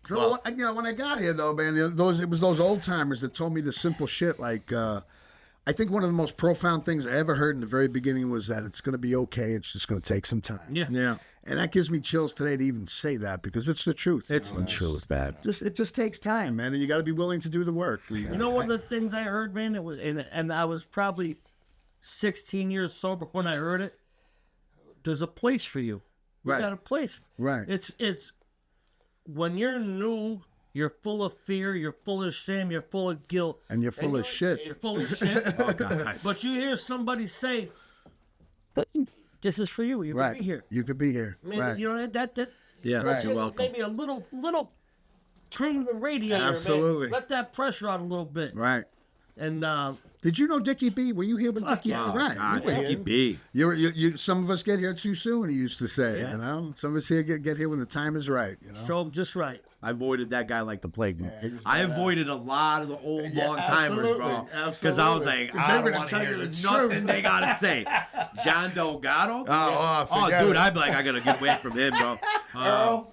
So when I got here though, man, it was those old timers that told me the simple shit. Like, I think one of the most profound things I ever heard in the very beginning was that it's going to be okay. It's just going to take some time. Yeah. And that gives me chills today to even say that because it's the truth. It's the truth, man. It just takes time, man, and you got to be willing to do the work. You know, one of the things I heard, man, it was, and I was probably 16 years sober when I heard it. There's a place for you. You Right. got a place. Right. It's when you're new, you're full of fear, you're full of shame, you're full of guilt, And you're full of shit. You're full of shit. But you hear somebody say, "But this is for you. You Right. can be here." You could be here. Maybe, Right. you know that. Yeah, Right. you're welcome. Maybe a little turn the radiator. Absolutely. Man. Let that pressure out a little bit. Right. And Did you know Dickie B? Were you here when Dickie yeah. B? Right. God, You were here. Dickie B. You, some of us get here too soon. He used to say, you know. Some of us here get here when the time is right. You know. show 'em just right. I avoided that guy like the plague. I avoided a lot of the old long timers, bro. absolutely, Because I was like, absolutely. 'Cause I they don't were want to gonna tell hear you the nothing truth. they gotta say. John Delgado. Oh, Oh, forget dude, it. I'd be like, I gotta get away from him, bro.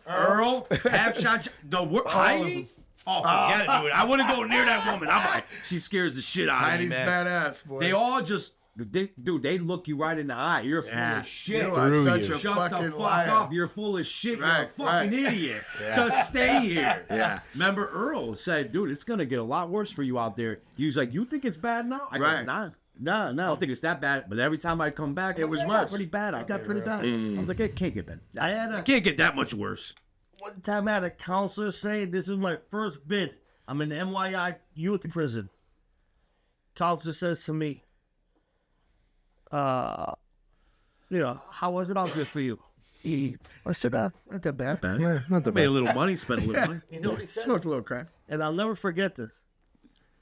Earl, half shot, Heidi. Oh, forget it, dude. I wouldn't go near that woman. I'm like, she scares the shit out of me, Heidi's man. badass, boy. They all just, they look you right in the eye. You're full of shit. You are such a Shut fucking the fuck liar. up. You're full of shit. Right, You're a fucking idiot. Just stay here. Yeah. Remember Earl said, dude, it's going to get a lot worse for you out there. He was like, you think it's bad now? I Right. go, nah. I don't think it's that bad. But every time I come back, It was I worse. got pretty bad. I got pretty bad. I was like, it can't get bad. I Can't get that much worse. one time I had a counselor say, this is my first bid. I'm in the NYI youth prison. Counselor says to me, how was it out there for you? I said, not that bad. Not the Made a little money, spent a little money. You know what he said? Smoked a little crack. And I'll never forget this.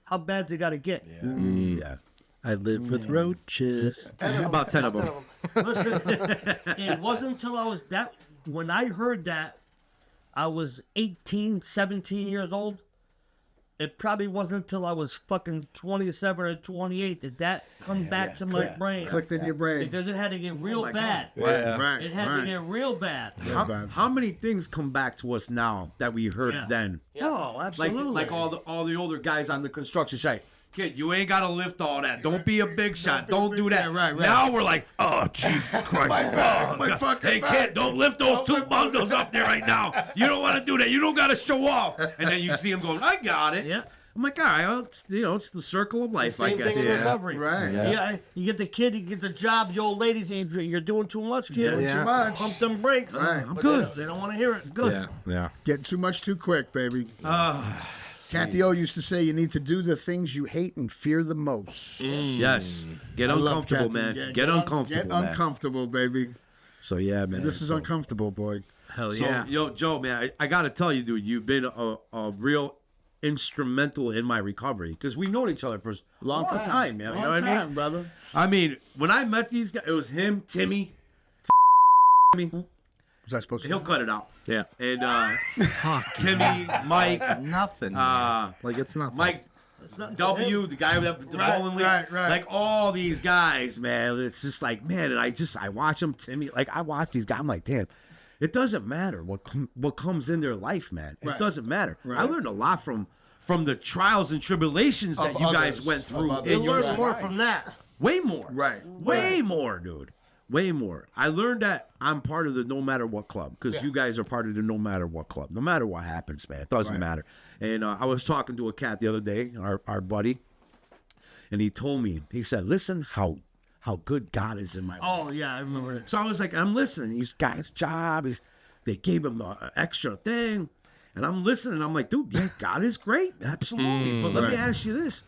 How bad's it got to get? Yeah. I live with roaches. About 10 of them. Listen, it wasn't until I was when I heard that, I was 18, 17 years old. It probably wasn't until I was fucking 27 or 28 that come back to my brain. Clicked in your brain. Because it had to get real bad. Right. It had to get real bad. How many things come back to us now that we heard Yeah. then? Oh, Like absolutely. all the older guys on the construction site. Kid, you ain't gotta lift all that. Don't be a big shot. Don't do that. right. Now we're like, oh Jesus Christ. my fucking hey back. kid, don't lift those two bundles up there right now. You don't want to do that. You don't gotta show off. And then you see him going, I got it. Yeah. I'm like, all right, well, it's the circle of life, I Same guess. thing in recovery. Right. Yeah. You get the kid, you get the job, the old lady saying, you're doing too much, kid. Doing too much. Pump them brakes. Right. I'm good. They don't want to hear it. Good. Yeah. Getting too much too quick, baby. Kathy O used to say you need to do the things you hate and fear the most. Yes. Get I love uncomfortable, Kathy. man. Yeah, Get uncomfortable, Get man. uncomfortable, baby. So yeah, man. This is uncomfortable, boy. Hell So, yeah. yo, Joe, man, I got to tell you, dude, you've been a real instrumental in my recovery because we've known each other for a long time, man. You know what I mean? brother. I mean, when I met these guys, it was him, Timmy. Was I supposed to? He'll cut it out. Yeah. And Timmy, Mike, Nothing. like it's not. Mike W, the guy with the bowling league. right. Like all these guys, man. It's just like, man, and I watch them, Timmy. Like I watch these guys. I'm like, damn. It doesn't matter what comes in their life, man. It doesn't matter. I learned a lot from the trials and tribulations that Of you guys others. went through Of in You your learn life. more from that. Way more. Right. Way more, dude. Way more. I learned that I'm part of the no matter what club because you guys are part of the no matter what club. No matter what happens, man. It doesn't matter. And I was talking to a cat the other day, our buddy, and he told me, he said, listen how good God is in my life. Oh, yeah, I remember it. So I was like, I'm listening. He's got his job. They gave him an extra thing. And I'm listening. I'm like, dude, yeah, God is great. Absolutely. But let me ask you this.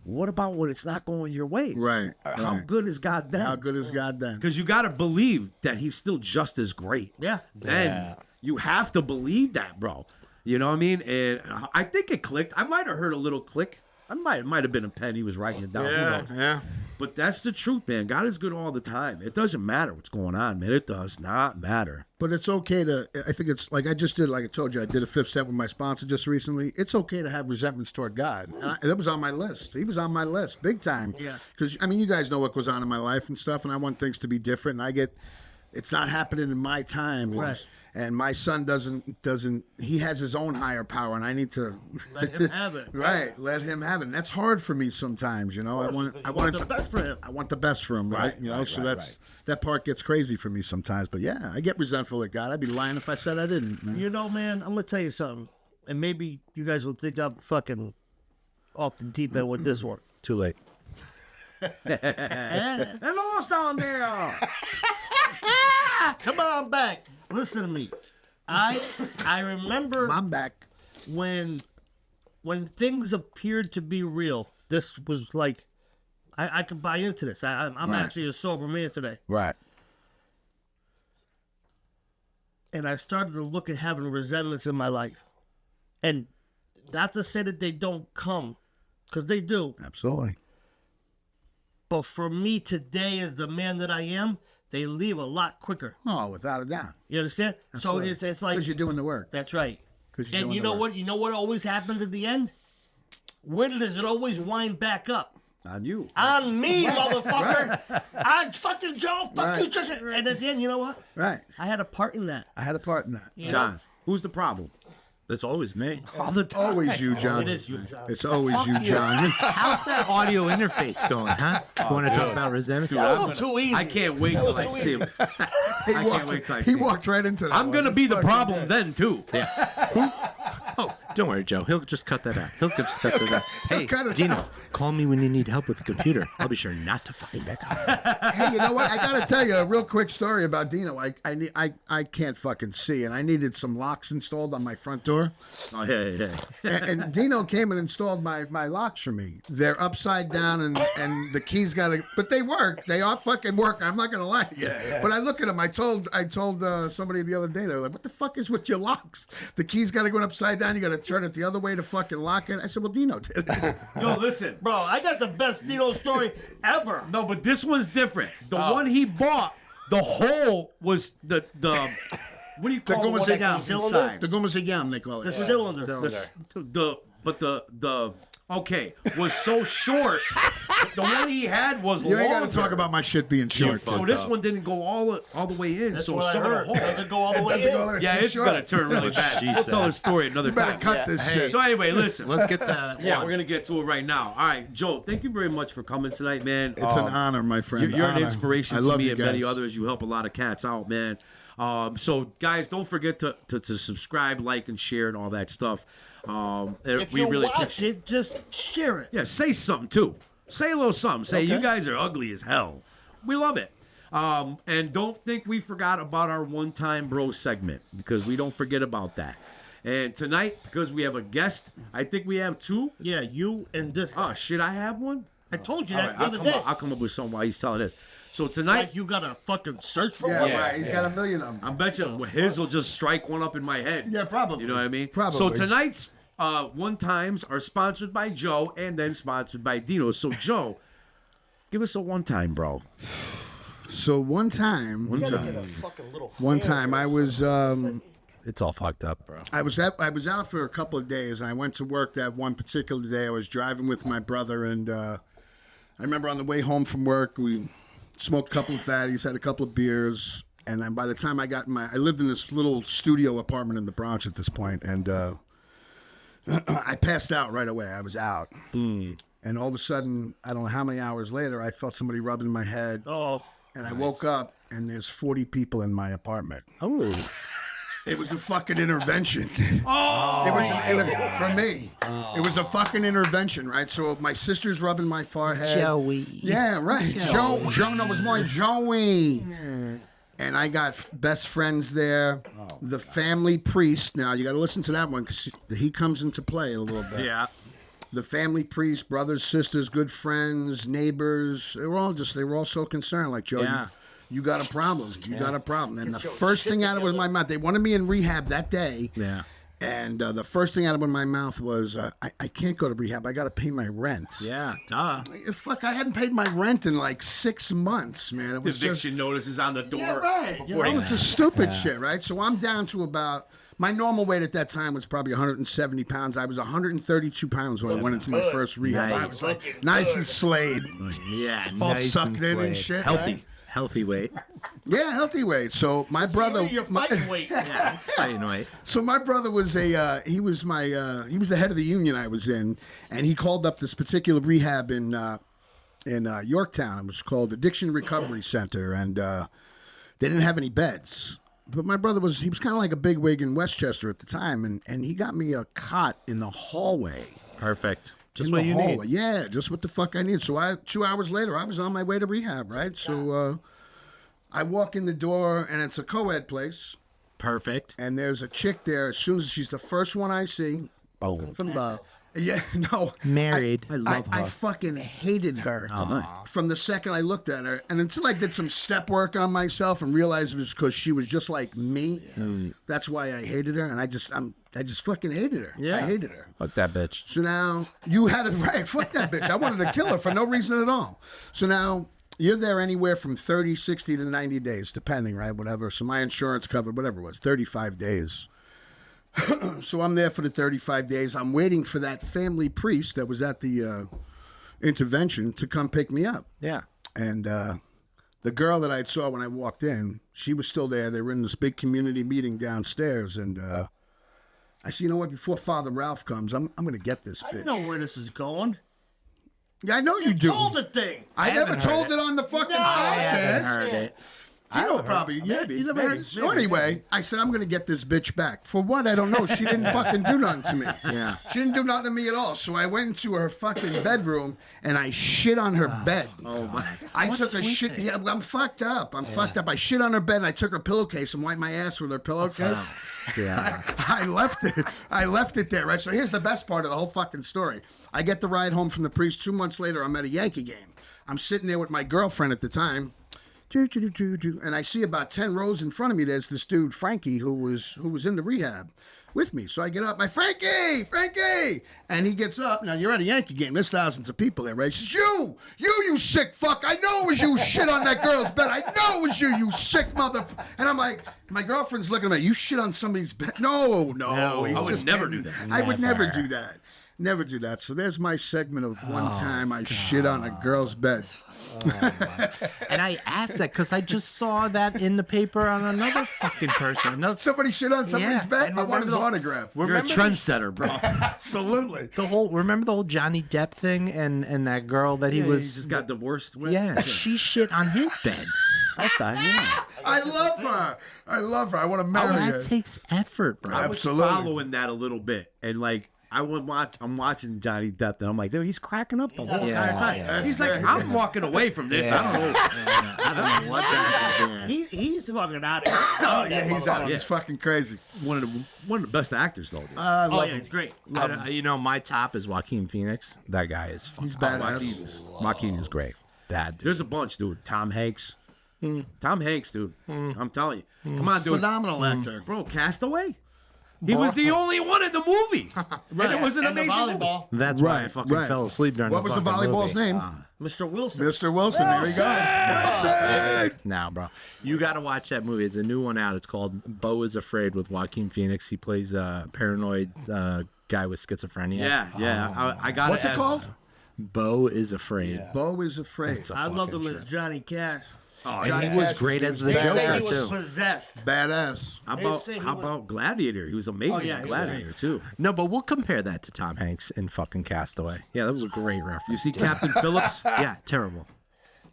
What about when it's not going your way? Right. How good is God then? How good is God then? Because you got to believe that he's still just as great. Yeah. Then you have to believe that, bro. You know what I mean? And I think it clicked. I might have heard a little click. It might have been a pen he was writing it down. Who knows? Yeah. But that's the truth, man. God is good all the time. It doesn't matter what's going on, man. It does not matter. But it's okay to, I think it's like I just did, like I told you, I did a 5th step with my sponsor just recently. It's okay to have resentments toward God. And that was on my list. He was on my list, big time. Yeah. Because, I mean, you guys know what goes on in my life and stuff, and I want things to be different. And it's not happening in my time. Right. And my son doesn't, he has his own higher power, and I need to Let him have it. Right, let him have it. And that's hard for me sometimes, you know. I want the best for him. I want the best for him, right? You know, so that part gets crazy for me sometimes. But yeah, I get resentful at God. I'd be lying if I said I didn't, man. You know, man, I'm gonna tell you something, and maybe you guys will think I'm fucking off the deep end with this one. Too late. Hello, down there. Come on back. Listen to me. I remember I'm back. when things appeared to be real. This was like, I can buy into this. I'm Right. actually a sober man today, Right. and I started to look at having resentments in my life, and not to say that they don't come, because they do. Absolutely. But for me today, as the man that I am, they leave a lot quicker. Oh, without a doubt. You understand? Absolutely. So it's like Because you're doing the work. that's right. 'Cause you're And doing you the know work. what? You know what always happens at the end? When does it always wind back up? On you. On me, motherfucker. I fucking Joe. Fuck Right. you, Justin. And at the end, you know what? Right. I had a part in that. I had a part in that. You know? John, who's the problem? That's always me. All the time. Always you, John. It is you, John. It's always you, John. How's that audio interface going, huh? You want to talk about resentment? Dude, That was too easy. I can't wait till I see him. He can't walked, wait till I he see it. walked right into that. I'm one. gonna be the Fucking problem dead. then too. Oh, don't worry, Joe. He'll just cut that out. He'll just cut that out. Hey, cut it Dino, out. call me when you need help with the computer. I'll be sure not to fucking back up. Hey, you know what? I gotta tell you a real quick story about Dino. I can't fucking see, and I needed some locks installed on my front door. Oh yeah. And Dino came and installed my locks for me. They're upside down, and the keys gotta, but they work. They are fucking work. I'm not gonna lie to you. But I look at them. I told somebody the other day. They're like, "What the fuck is with your locks? The keys gotta go upside down. You gotta turn it the other way to fucking lock it." I said, "Well, Dino did it." Yo, listen. Bro, I got the best Dino story ever. No, but this one's different. The one he bought, the hole was the what do you call Goma it? Zigam. Cylinder? The Goma Zigam, they call The it. cylinder. The okay was so short. The one he had was You ain't longer. gotta talk about my shit being short. So this one didn't go all the way in. That's so what I some heard. of the hole. Doesn't go all the way in. Yeah, it's gonna turn really bad. We'll tell the story another You better time. cut this shit. So anyway, listen. Let's get to Yeah, we're gonna get to it right now. All right, Joe, thank you very much for coming tonight, man. It's an honor, my friend. You're an Honor. inspiration I to love me you and many guys. others. You help a lot of cats out, man. So guys, don't forget to subscribe, like, and share, and all that stuff. If you watch it, just share it. Yeah, say something too. Say a little something. Say you guys are ugly as hell. We love it. And don't think we forgot about our one-time bro segment, because we don't forget about that. And tonight, because we have a guest, I think we have two. Yeah, you and this guy. Oh shit, I have one. I told you All that right, the other day. I'll come up with something while he's telling this. So tonight, Like you gotta fucking search for Yeah, one. Yeah, right. He's got a million of them. I bet you his will just strike one up in my head. Yeah, probably. You know what I mean? Probably. So tonight's one times are sponsored by Joe and then sponsored by Dino. So Joe, give us a one time, bro. So one time I was It's all fucked up, bro. I was out for a couple of days, and I went to work that one particular day. I was driving with my brother, and I remember on the way home from work, we smoked a couple of fatties, had a couple of beers, and then by the time I lived in this little studio apartment in the Bronx at this point, and I passed out right away. I was out. And all of a sudden, I don't know how many hours later, I felt somebody rubbing my head, Oh, and I woke up, and there's 40 people in my apartment. oh. It was a fucking intervention. For me. It was a fucking intervention, right? So my sister's rubbing my forehead. Joey. Yeah, right. Joe, no, it was more Joey. And I got best friends there. The family priest. Now, you got to listen to that one because he comes into play a little bit. Yeah. the family priest, brothers, sisters, good friends, neighbors, they were all so concerned. Like, Joe, you got a problem. You got a problem. And the first thing out of my mouth, they wanted me in rehab that day. Yeah. And the first thing out of my mouth was, I can't go to rehab. I got to pay my rent. Yeah, duh. Fuck, I hadn't paid my rent in like 6 months, man. It was Eviction notices on the door. Yeah, right. It's just stupid shit, right? So I'm down to about, my normal weight at that time was probably 170 pounds. I was 132 pounds when I went into my first rehab. I was like, nice and slayed. Yeah, All nice sucked and in and slayed. shit. Healthy. Right? Healthy weight. Yeah, healthy weight. So my brother, You're fighting weight. Yeah, fighting weight. so my brother was he was the head of the union I was in, and he called up this particular rehab in Yorktown. It was called Addiction Recovery Center, and they didn't have any beds. But my brother was kind of like a bigwig in Westchester at the time, and he got me a cot in the hallway. Perfect. Just In what the you hallway. need. Yeah, just what the fuck I need. So 2 hours later, I was on my way to rehab, right? So I walk in the door, and it's a co-ed place, Perfect. and there's a chick there. As soon as she's the first one I see. Boom. From the Yeah, no. Married. I fucking hated her from the second I looked at her. And until I did some step work on myself and realized it was because she was just like me. That's why I hated her. And I just fucking hated her. Yeah. I hated her. Fuck that bitch. So now you had it right. Fuck that bitch. I wanted to kill her for no reason at all. So now you're there anywhere from 30, 60 to 90 days, depending, right? Whatever. So my insurance covered, whatever it was, 35 days. So I'm there for the 35 days. I'm waiting for that family priest that was at the intervention to come pick me up. Yeah. And the girl that I saw when I walked in, she was still there. They were in this big community meeting downstairs. And I said, you know what? Before Father Ralph comes, I'm going to get this I bitch. know where this is going. Yeah, I know you do. Told the thing. I never told it on the fucking podcast. Heard it. Tino probably. Maybe, You never maybe, heard it. So maybe. anyway, I said, I'm going to get this bitch back. For what? I don't know. She didn't fucking do nothing to me. Yeah. She didn't do nothing to me at all. So I went into her fucking bedroom and I shit on her bed. Oh my. I took a shit. Yeah, I'm fucked up. I'm fucked up. I shit on her bed and I took her pillowcase and wiped my ass with her pillowcase. Yeah. I left it. I left it there, right? So here's the best part of the whole fucking story. I get the ride home from the priest. 2 months later, I'm at a Yankee game. I'm sitting there with my girlfriend at the time. And I see about 10 rows in front of me, there's this dude, Frankie, who was in the rehab with me. So I get up, Frankie! And he gets up. Now, you're at a Yankee game. There's thousands of people there, right? He says, you sick fuck. I know it was you shit on that girl's bed. I know it was you sick motherfucker. And I'm like, my girlfriend's looking at me. You shit on somebody's bed? No. He's I would just never kidding. do that. I would never do that. Never do that. So there's my segment of one time I shit on a girl's bed. And I asked that because I just saw that in the paper on another fucking person. Another, Somebody shit on somebody's Yeah, bed? and I want his remember autograph. You're a trendsetter, bro. Absolutely. remember the whole Johnny Depp thing and that girl that he He was. just got divorced with. Yeah, she shit on his bed. I love her. I want to marry her. That takes effort, bro. I was Absolutely. following that a little bit, and like I'm watching Johnny Depp, and I'm like, dude, he's cracking up the whole entire time. yeah. He's like, I'm walking away from this. I don't know. I don't know what's happening. He's fucking out of here. Oh, yeah, he's out. He's fucking crazy. One of the best actors, though. Dude. I Oh, love yeah, him. it's great. You know, my top is Joaquin Phoenix. That guy is fucking He's badass. Joaquin is great. bad. Dude. There's a bunch, dude. Tom Hanks. Tom Hanks, dude. I'm telling you. Come on, dude. Phenomenal actor. Bro, Castaway. He was the only one in the movie. And it was an And the amazing movie. volleyball. That's why I Right, fucking right. fell asleep during What was the fucking volleyball's movie. name? Mr. Wilson. Mr. Wilson. There we go. Wilson! Nah, bro. You got to watch that movie. It's a new one out. It's called Beau is Afraid with Joaquin Phoenix. He plays a paranoid guy with schizophrenia. Yeah. I got What's it called? Beau is Afraid. Bo is afraid. I loved him as Johnny Cash. And he was great as the They say Joker, he was too. possessed. Badass. How about Gladiator? He was amazing yeah, in he Gladiator, too. No, but we'll compare that to Tom Hanks in fucking Castaway. Yeah, that was a great reference. You see dude. Captain Phillips? Yeah, terrible.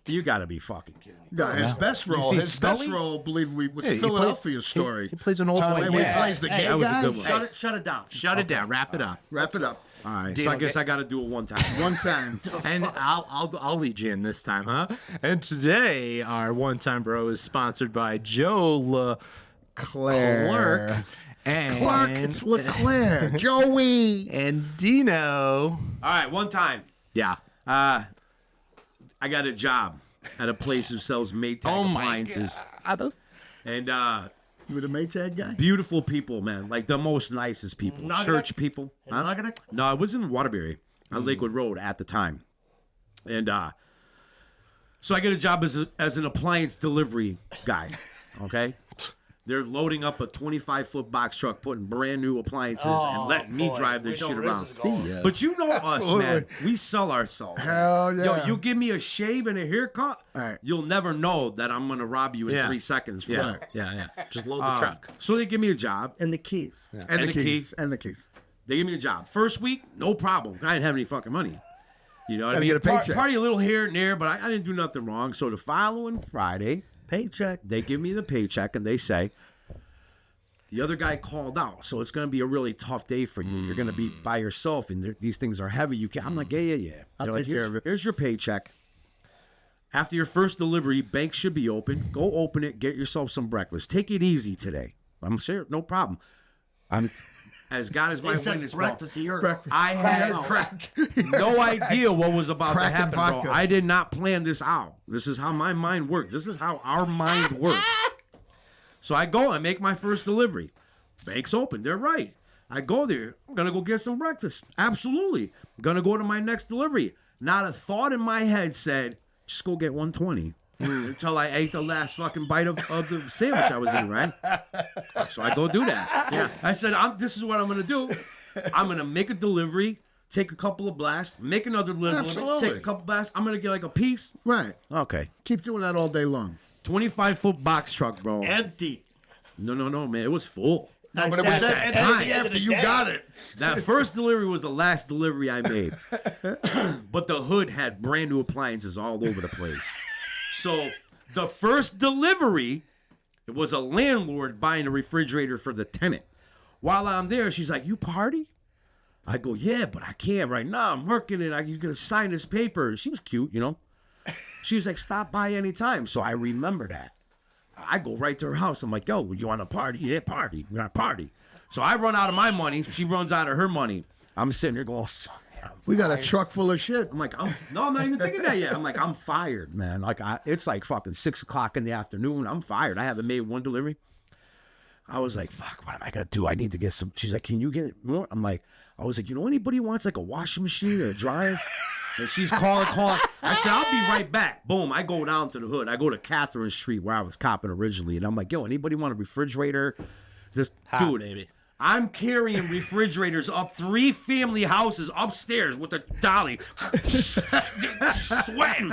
You got to be fucking kidding me. Yeah, his best role. see His best Scully? role, believe we, was He Philadelphia plays- story. He plays an old Where white he man. plays the gay that was a guy. good one. Shut it down. Shut it down. Wrap it up. Wrap it up. All right, Dude, so I guess okay. I got to do it one time. One time. And I'll lead you in this time, huh? And today our one time bro is sponsored by Joe Claire. Clerk. And Clark, it's Leclerc. Joey. and Dino. All right, one time. Yeah. I got a job at a place who sells Maytag appliances. And You were the Maytag guy? beautiful people, man. Like the most nicest people. Church people. Huh? No, I was in Waterbury on Lakewood Road at the time. And so I get a job as an appliance delivery guy. Okay? They're loading up a 25-foot box truck, putting brand new appliances, and letting me drive this shit around. But you know us, man. We sell ourselves. Hell yeah. Yo, you give me a shave and a haircut, Right. you'll never know that I'm going to rob you in 3 seconds. Yeah. Just load the truck. So they give me a job. And the key. And the the key. keys. And the keys. They give me a job. First week, no problem. I didn't have any fucking money. You know what I mean? Get a paycheck. Party a little here and there, but I didn't do nothing wrong. So the following Friday, Paycheck. they give me the paycheck and they say, the other guy called out, so it's going to be a really tough day for you. You're going to be by yourself, and these things are heavy. You can't. I'm like, yeah. I'll They're like, take care of it. Here's your paycheck. After your first delivery, bank should be open. Go open it. Get yourself some breakfast. Take it easy today. I'm sure, no problem. I'm as God is my witness, bro. I had no idea what was about Crack to and happen, bro. vodka. I did not plan this out. This is how my mind works. This is how our mind works. So I go, I make my first delivery. Bank's open. They're right. I go there. I'm going to go get some breakfast. Absolutely. I'm going to go to my next delivery. Not a thought in my head said, just go get 120. Until I ate the last fucking bite of the sandwich I was eating, right? So I go do that. Yeah. I said, this is what I'm going to do. I'm going to make a delivery, take a couple of blasts, make another delivery, Absolutely. take a couple blasts. I'm going to get like a piece. Right. Okay. Keep doing that all day long. 25-foot box truck, bro. Empty. No, man. It was full. No, but it was that empty time. after you got it. That first delivery was the last delivery I made. But the hood had brand new appliances all over the place. So the first delivery, it was a landlord buying a refrigerator for the tenant. While I'm there, she's like, you party? I go, yeah, but I can't right now. I'm working it. You're going to sign this paper. She was cute, you know. She was like, stop by anytime. So I remember that. I go right to her house. I'm like, yo, you want to party? Yeah, party. We got to party. So I run out of my money. She runs out of her money. I'm sitting there going, We got a truck full of shit. I'm like, I'm not even thinking that yet. I'm like, I'm fired, man. Like, it's like fucking 6 o'clock in the afternoon. I'm fired. I haven't made one delivery. I was like, fuck, what am I going to do? I need to get some. She's like, can you get more? I was like, you know, anybody wants like a washing machine or a dryer? And she's calling. I said, I'll be right back. Boom. I go down to the hood. I go to Catherine Street where I was copping originally. And I'm like, yo, anybody want a refrigerator? Just dude, baby. I'm carrying refrigerators up 3 family houses upstairs with a dolly. Sweating.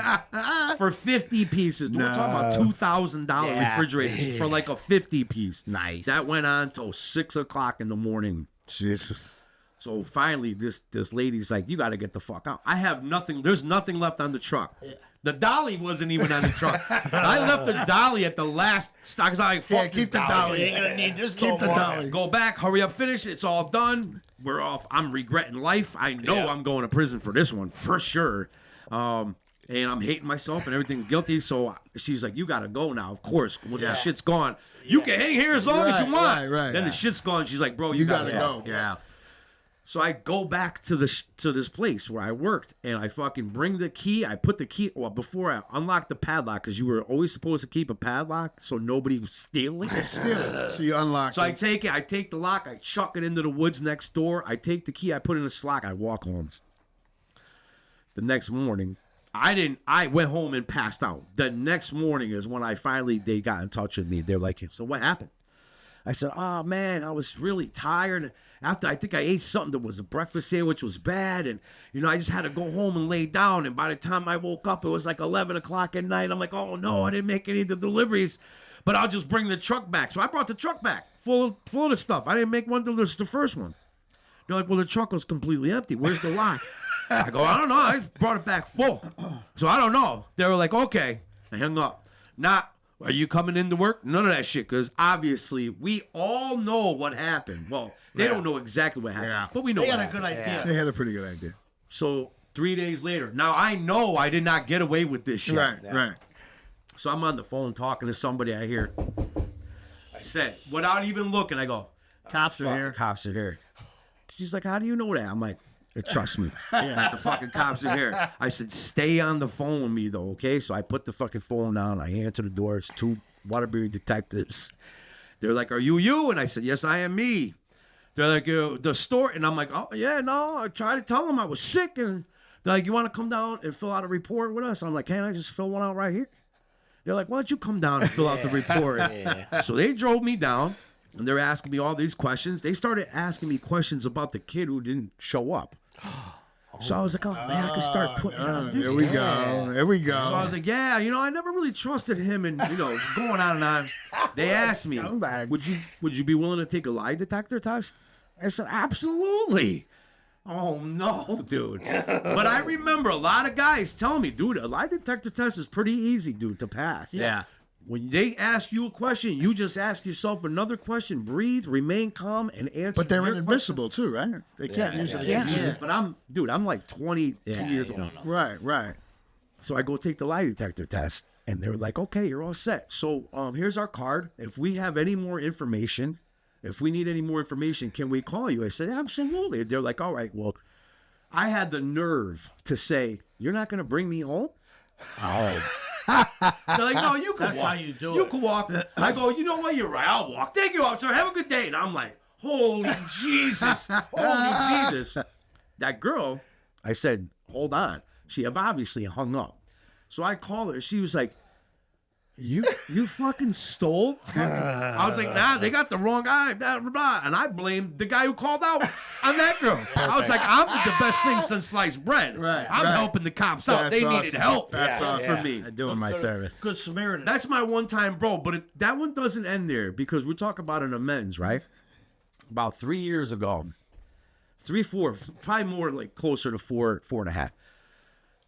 For 50 pieces. We're talking about $2,000 refrigerators for like a 50 piece. Nice. That went on till 6 o'clock in the morning. Jesus. So finally, this lady's like, you got to get the fuck out. I have nothing. There's nothing left on the truck. Yeah. The dolly wasn't even on the truck. I left the dolly at the last stop because I like, fuck this keep the dolly. dolly. Ain't gonna need this Keep the dolly. Go back, hurry up, finish. It's all done. We're off. I'm regretting life. I know I'm going to prison for this one for sure. And I'm hating myself and everything's guilty. So she's like, you got to go now. Of course, when the shit's gone, you can hang here as long as you want. Right. Then the shit's gone. She's like, bro, you got to go. Yeah. So I go back to this place where I worked, and I fucking bring the key. I put the key. Well, before I unlock the padlock, because you were always supposed to keep a padlock so nobody was stealing it. So you unlock So it. I take it. I take the lock. I chuck it into the woods next door. I take the key. I put it in a slot. I walk home. The next morning, I went home and passed out. The next morning is when they got in touch with me. They're like, so what happened? I said, oh, man, I was really tired. After I think I ate something that was a breakfast sandwich was bad. And, you know, I just had to go home and lay down. And by the time I woke up, it was like 11 o'clock at night. I'm like, oh, no, I didn't make any of the deliveries. But I'll just bring the truck back. So I brought the truck back full of the stuff. I didn't make one delivery. The first one. They're like, well, the truck was completely empty. Where's the lock? I go, I don't know. I brought it back full. So I don't know. They were like, okay. I hung up. Are you coming into work? None of that shit, because obviously we all know what happened. Well, they don't know exactly what happened, but we know They what got a happened. good idea. They had a pretty good idea. So 3 days later, now I know I did not get away with this shit. Right. So I'm on the phone talking to somebody I hear. I said, without even looking, I go, Cops are here. Cops are here. She's like, how do you know that? I'm like, trust me. The fucking cops are here. I said, stay on the phone with me, though, okay? So I put the fucking phone down. I answer the door. It's 2 Waterbury detectives. They're like, are you? And I said, yes, I am me. They're like, the store. And I'm like, oh, yeah, no. I tried to tell them I was sick. And they're like, you want to come down and fill out a report with us? I'm like, can't I just fill one out right here? They're like, why don't you come down and fill out the report? So they drove me down. And they're asking me all these questions. They started asking me questions about the kid who didn't show up. So I was like, oh, man, I can start putting it on this. Here we go. Here we go. So I was like, yeah, I never really trusted him and, going on and on. They asked me, would you be willing to take a lie detector test? I said, absolutely. Oh, no, dude. But I remember a lot of guys telling me, dude, a lie detector test is pretty easy, dude, to pass. Yeah. When they ask you a question, you just ask yourself another question, breathe, remain calm, and answer. But they're your inadmissible too, right? They can't use it. question. But I'm like 22 years old. Right. So I go take the lie detector test, and they're like, okay, you're all set. So here's our card. If we have any more information, if we need any more information, can we call you? I said, absolutely. They're like, all right, well, I had the nerve to say, you're not going to bring me home? Oh. They're like, no, you can walk. That's how you do You it. can walk. I go, you know what? You're right. I'll walk. Thank you, officer. Have a good day. And I'm like, holy Jesus. Holy Jesus. That girl, I said, hold on. She have obviously hung up. So I called her. She was like, you fucking stole? I was like, nah, they got the wrong guy. Blah, blah, blah. And I blamed the guy who called out on that girl. I was like, I'm the best thing since sliced bread. I'm helping the cops out. They needed help for me. Doing my service. Good Samaritan. That's my one time, bro. But that one doesn't end there because we talk about an amends, right? About 3 years ago, 3, 4, probably more like closer to 4, 4.5.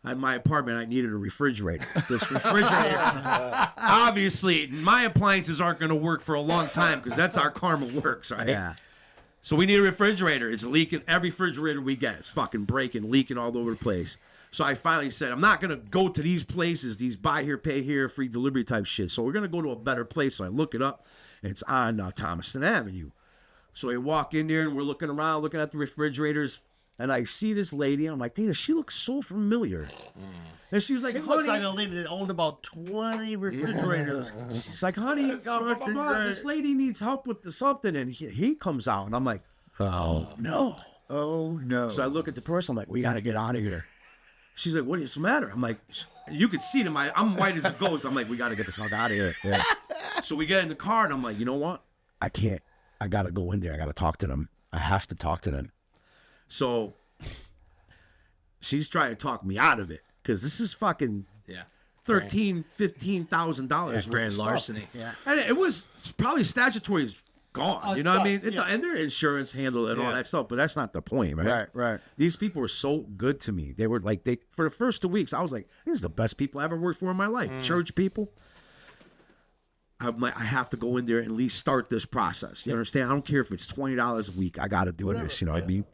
At my apartment, I needed a refrigerator. This refrigerator, obviously, my appliances aren't going to work for a long time because that's how karma works, right? Yeah. So we need a refrigerator. It's leaking. Every refrigerator we get is fucking breaking, leaking all over the place. So I finally said, I'm not going to go to these places, these buy here, pay here, free delivery type shit. So we're going to go to a better place. So I look it up, and it's on Thomaston Avenue. So I walk in there, and we're looking around, looking at the refrigerators. And I see this lady, and I'm like, Dana, she looks so familiar. And she was like, It honey. looks like a lady that owned about 20 refrigerators. She's like, honey, blah, blah, blah. This lady needs help with something. And he comes out, and I'm like, oh, no. Oh no. So I look at the person, I'm like, we got to get out of here. She's like, what's the matter? I'm like, you could see it in I'm white as a ghost. I'm like, we got to get the fuck out of here. Yeah. So we get in the car, and I'm like, you know what? I can't. I got to go in there. I got to talk to them. I have to talk to them. So she's trying to talk me out of it because this is fucking $13,000-$15,000 Grand larceny. Yeah, and it was probably statutory is gone. You know what I mean? And their insurance handled it and all that stuff, but that's not the point, right? Right. These people were so good to me. They were like for the first 2 weeks, I was like, these are the best people I ever worked for in my life. Church people. I'm like, I have to go in there and at least start this process. You understand? I don't care if it's $20 a week. I got to do this. You know what I mean?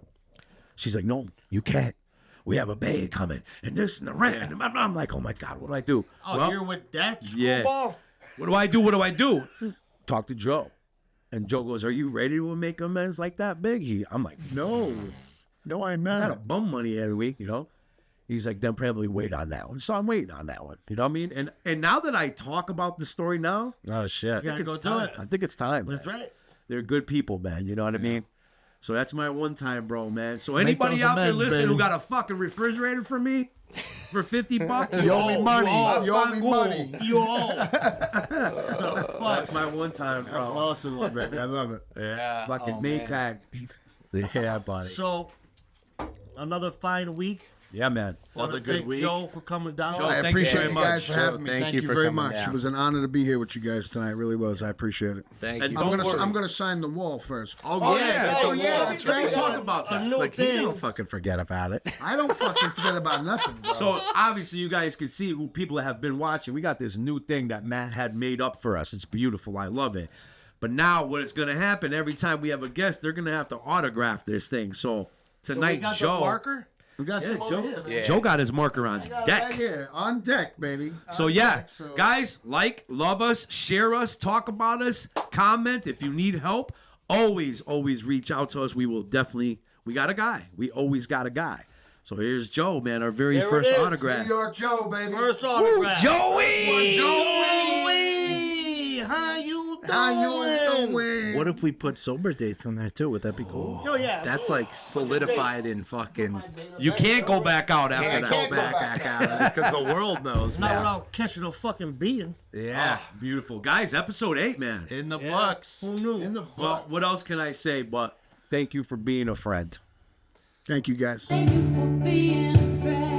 She's like, no, you can't. We have a bag coming, and this and the rent. And I'm like, oh my God, what do I do? Oh, Well, you're with that screwball? yeah. What do I do? Talk to Joe. And Joe goes, are you ready to make amends like that big? I'm like, no. No, I'm I got not. bum money every week, He's like, then probably wait on that one. So I'm waiting on that one. You know what I mean? And now that I talk about the story now, Oh shit. You gotta go it's do time. it. I think it's time. That's man. right. They're good people, man. You know what I mean? So that's my one time, bro, man. So anybody those out there amends, listening who baby. got a fucking refrigerator for me for $50, You owe me money. You owe me Fangul. money. You all. The fuck? That's my one time, bro. Awesome one, baby. I love it. Yeah. Fucking Oh, Maytag. Yeah, buddy. So, another fine week. Yeah, man. Another good thank week. Joe for coming down. Joe, I thank you appreciate very you much. guys for having me. Thank Thank you you for very coming much. down. It was an honor to be here with you guys tonight. It really was. I appreciate it. Thank And you. don't worry. I'm gonna sign the wall first. Oh, yeah. Oh, yeah, Let me talk about A that. new Like he thing. don't fucking forget about it. I don't fucking forget about nothing, bro. So obviously you guys can see who people have been watching. We got this new thing that Matt had made up for us. It's beautiful. I love it. But now what is going to happen every time we have a guest, they're going to have to autograph this thing. So So we tonight, got Joe. the marker. we got Yeah, some Joe, here, man. Yeah. Joe got his marker on right deck. here on deck, baby. So On yeah, deck, so- guys, love us, share us, talk about us, comment if you need help. always reach out to us. We got a guy. We always got a guy. So here's Joe, man, our very There it first is. autograph. New York Joe, baby. First autograph. Joey! Joey! How you doing? How you doing? What if we put sober dates on there too? Would that be cool? Oh, yeah. That's like solidified in fucking. You can't go back out after Can't that. go back out because the world knows Not now. without catching a fucking beating. Yeah, Beautiful. Guys, episode 8, man. in the Yeah. books. Who knew? In the Well, box. what else can I say but thank you for being a friend. Thank you, guys. Thank you for being a friend.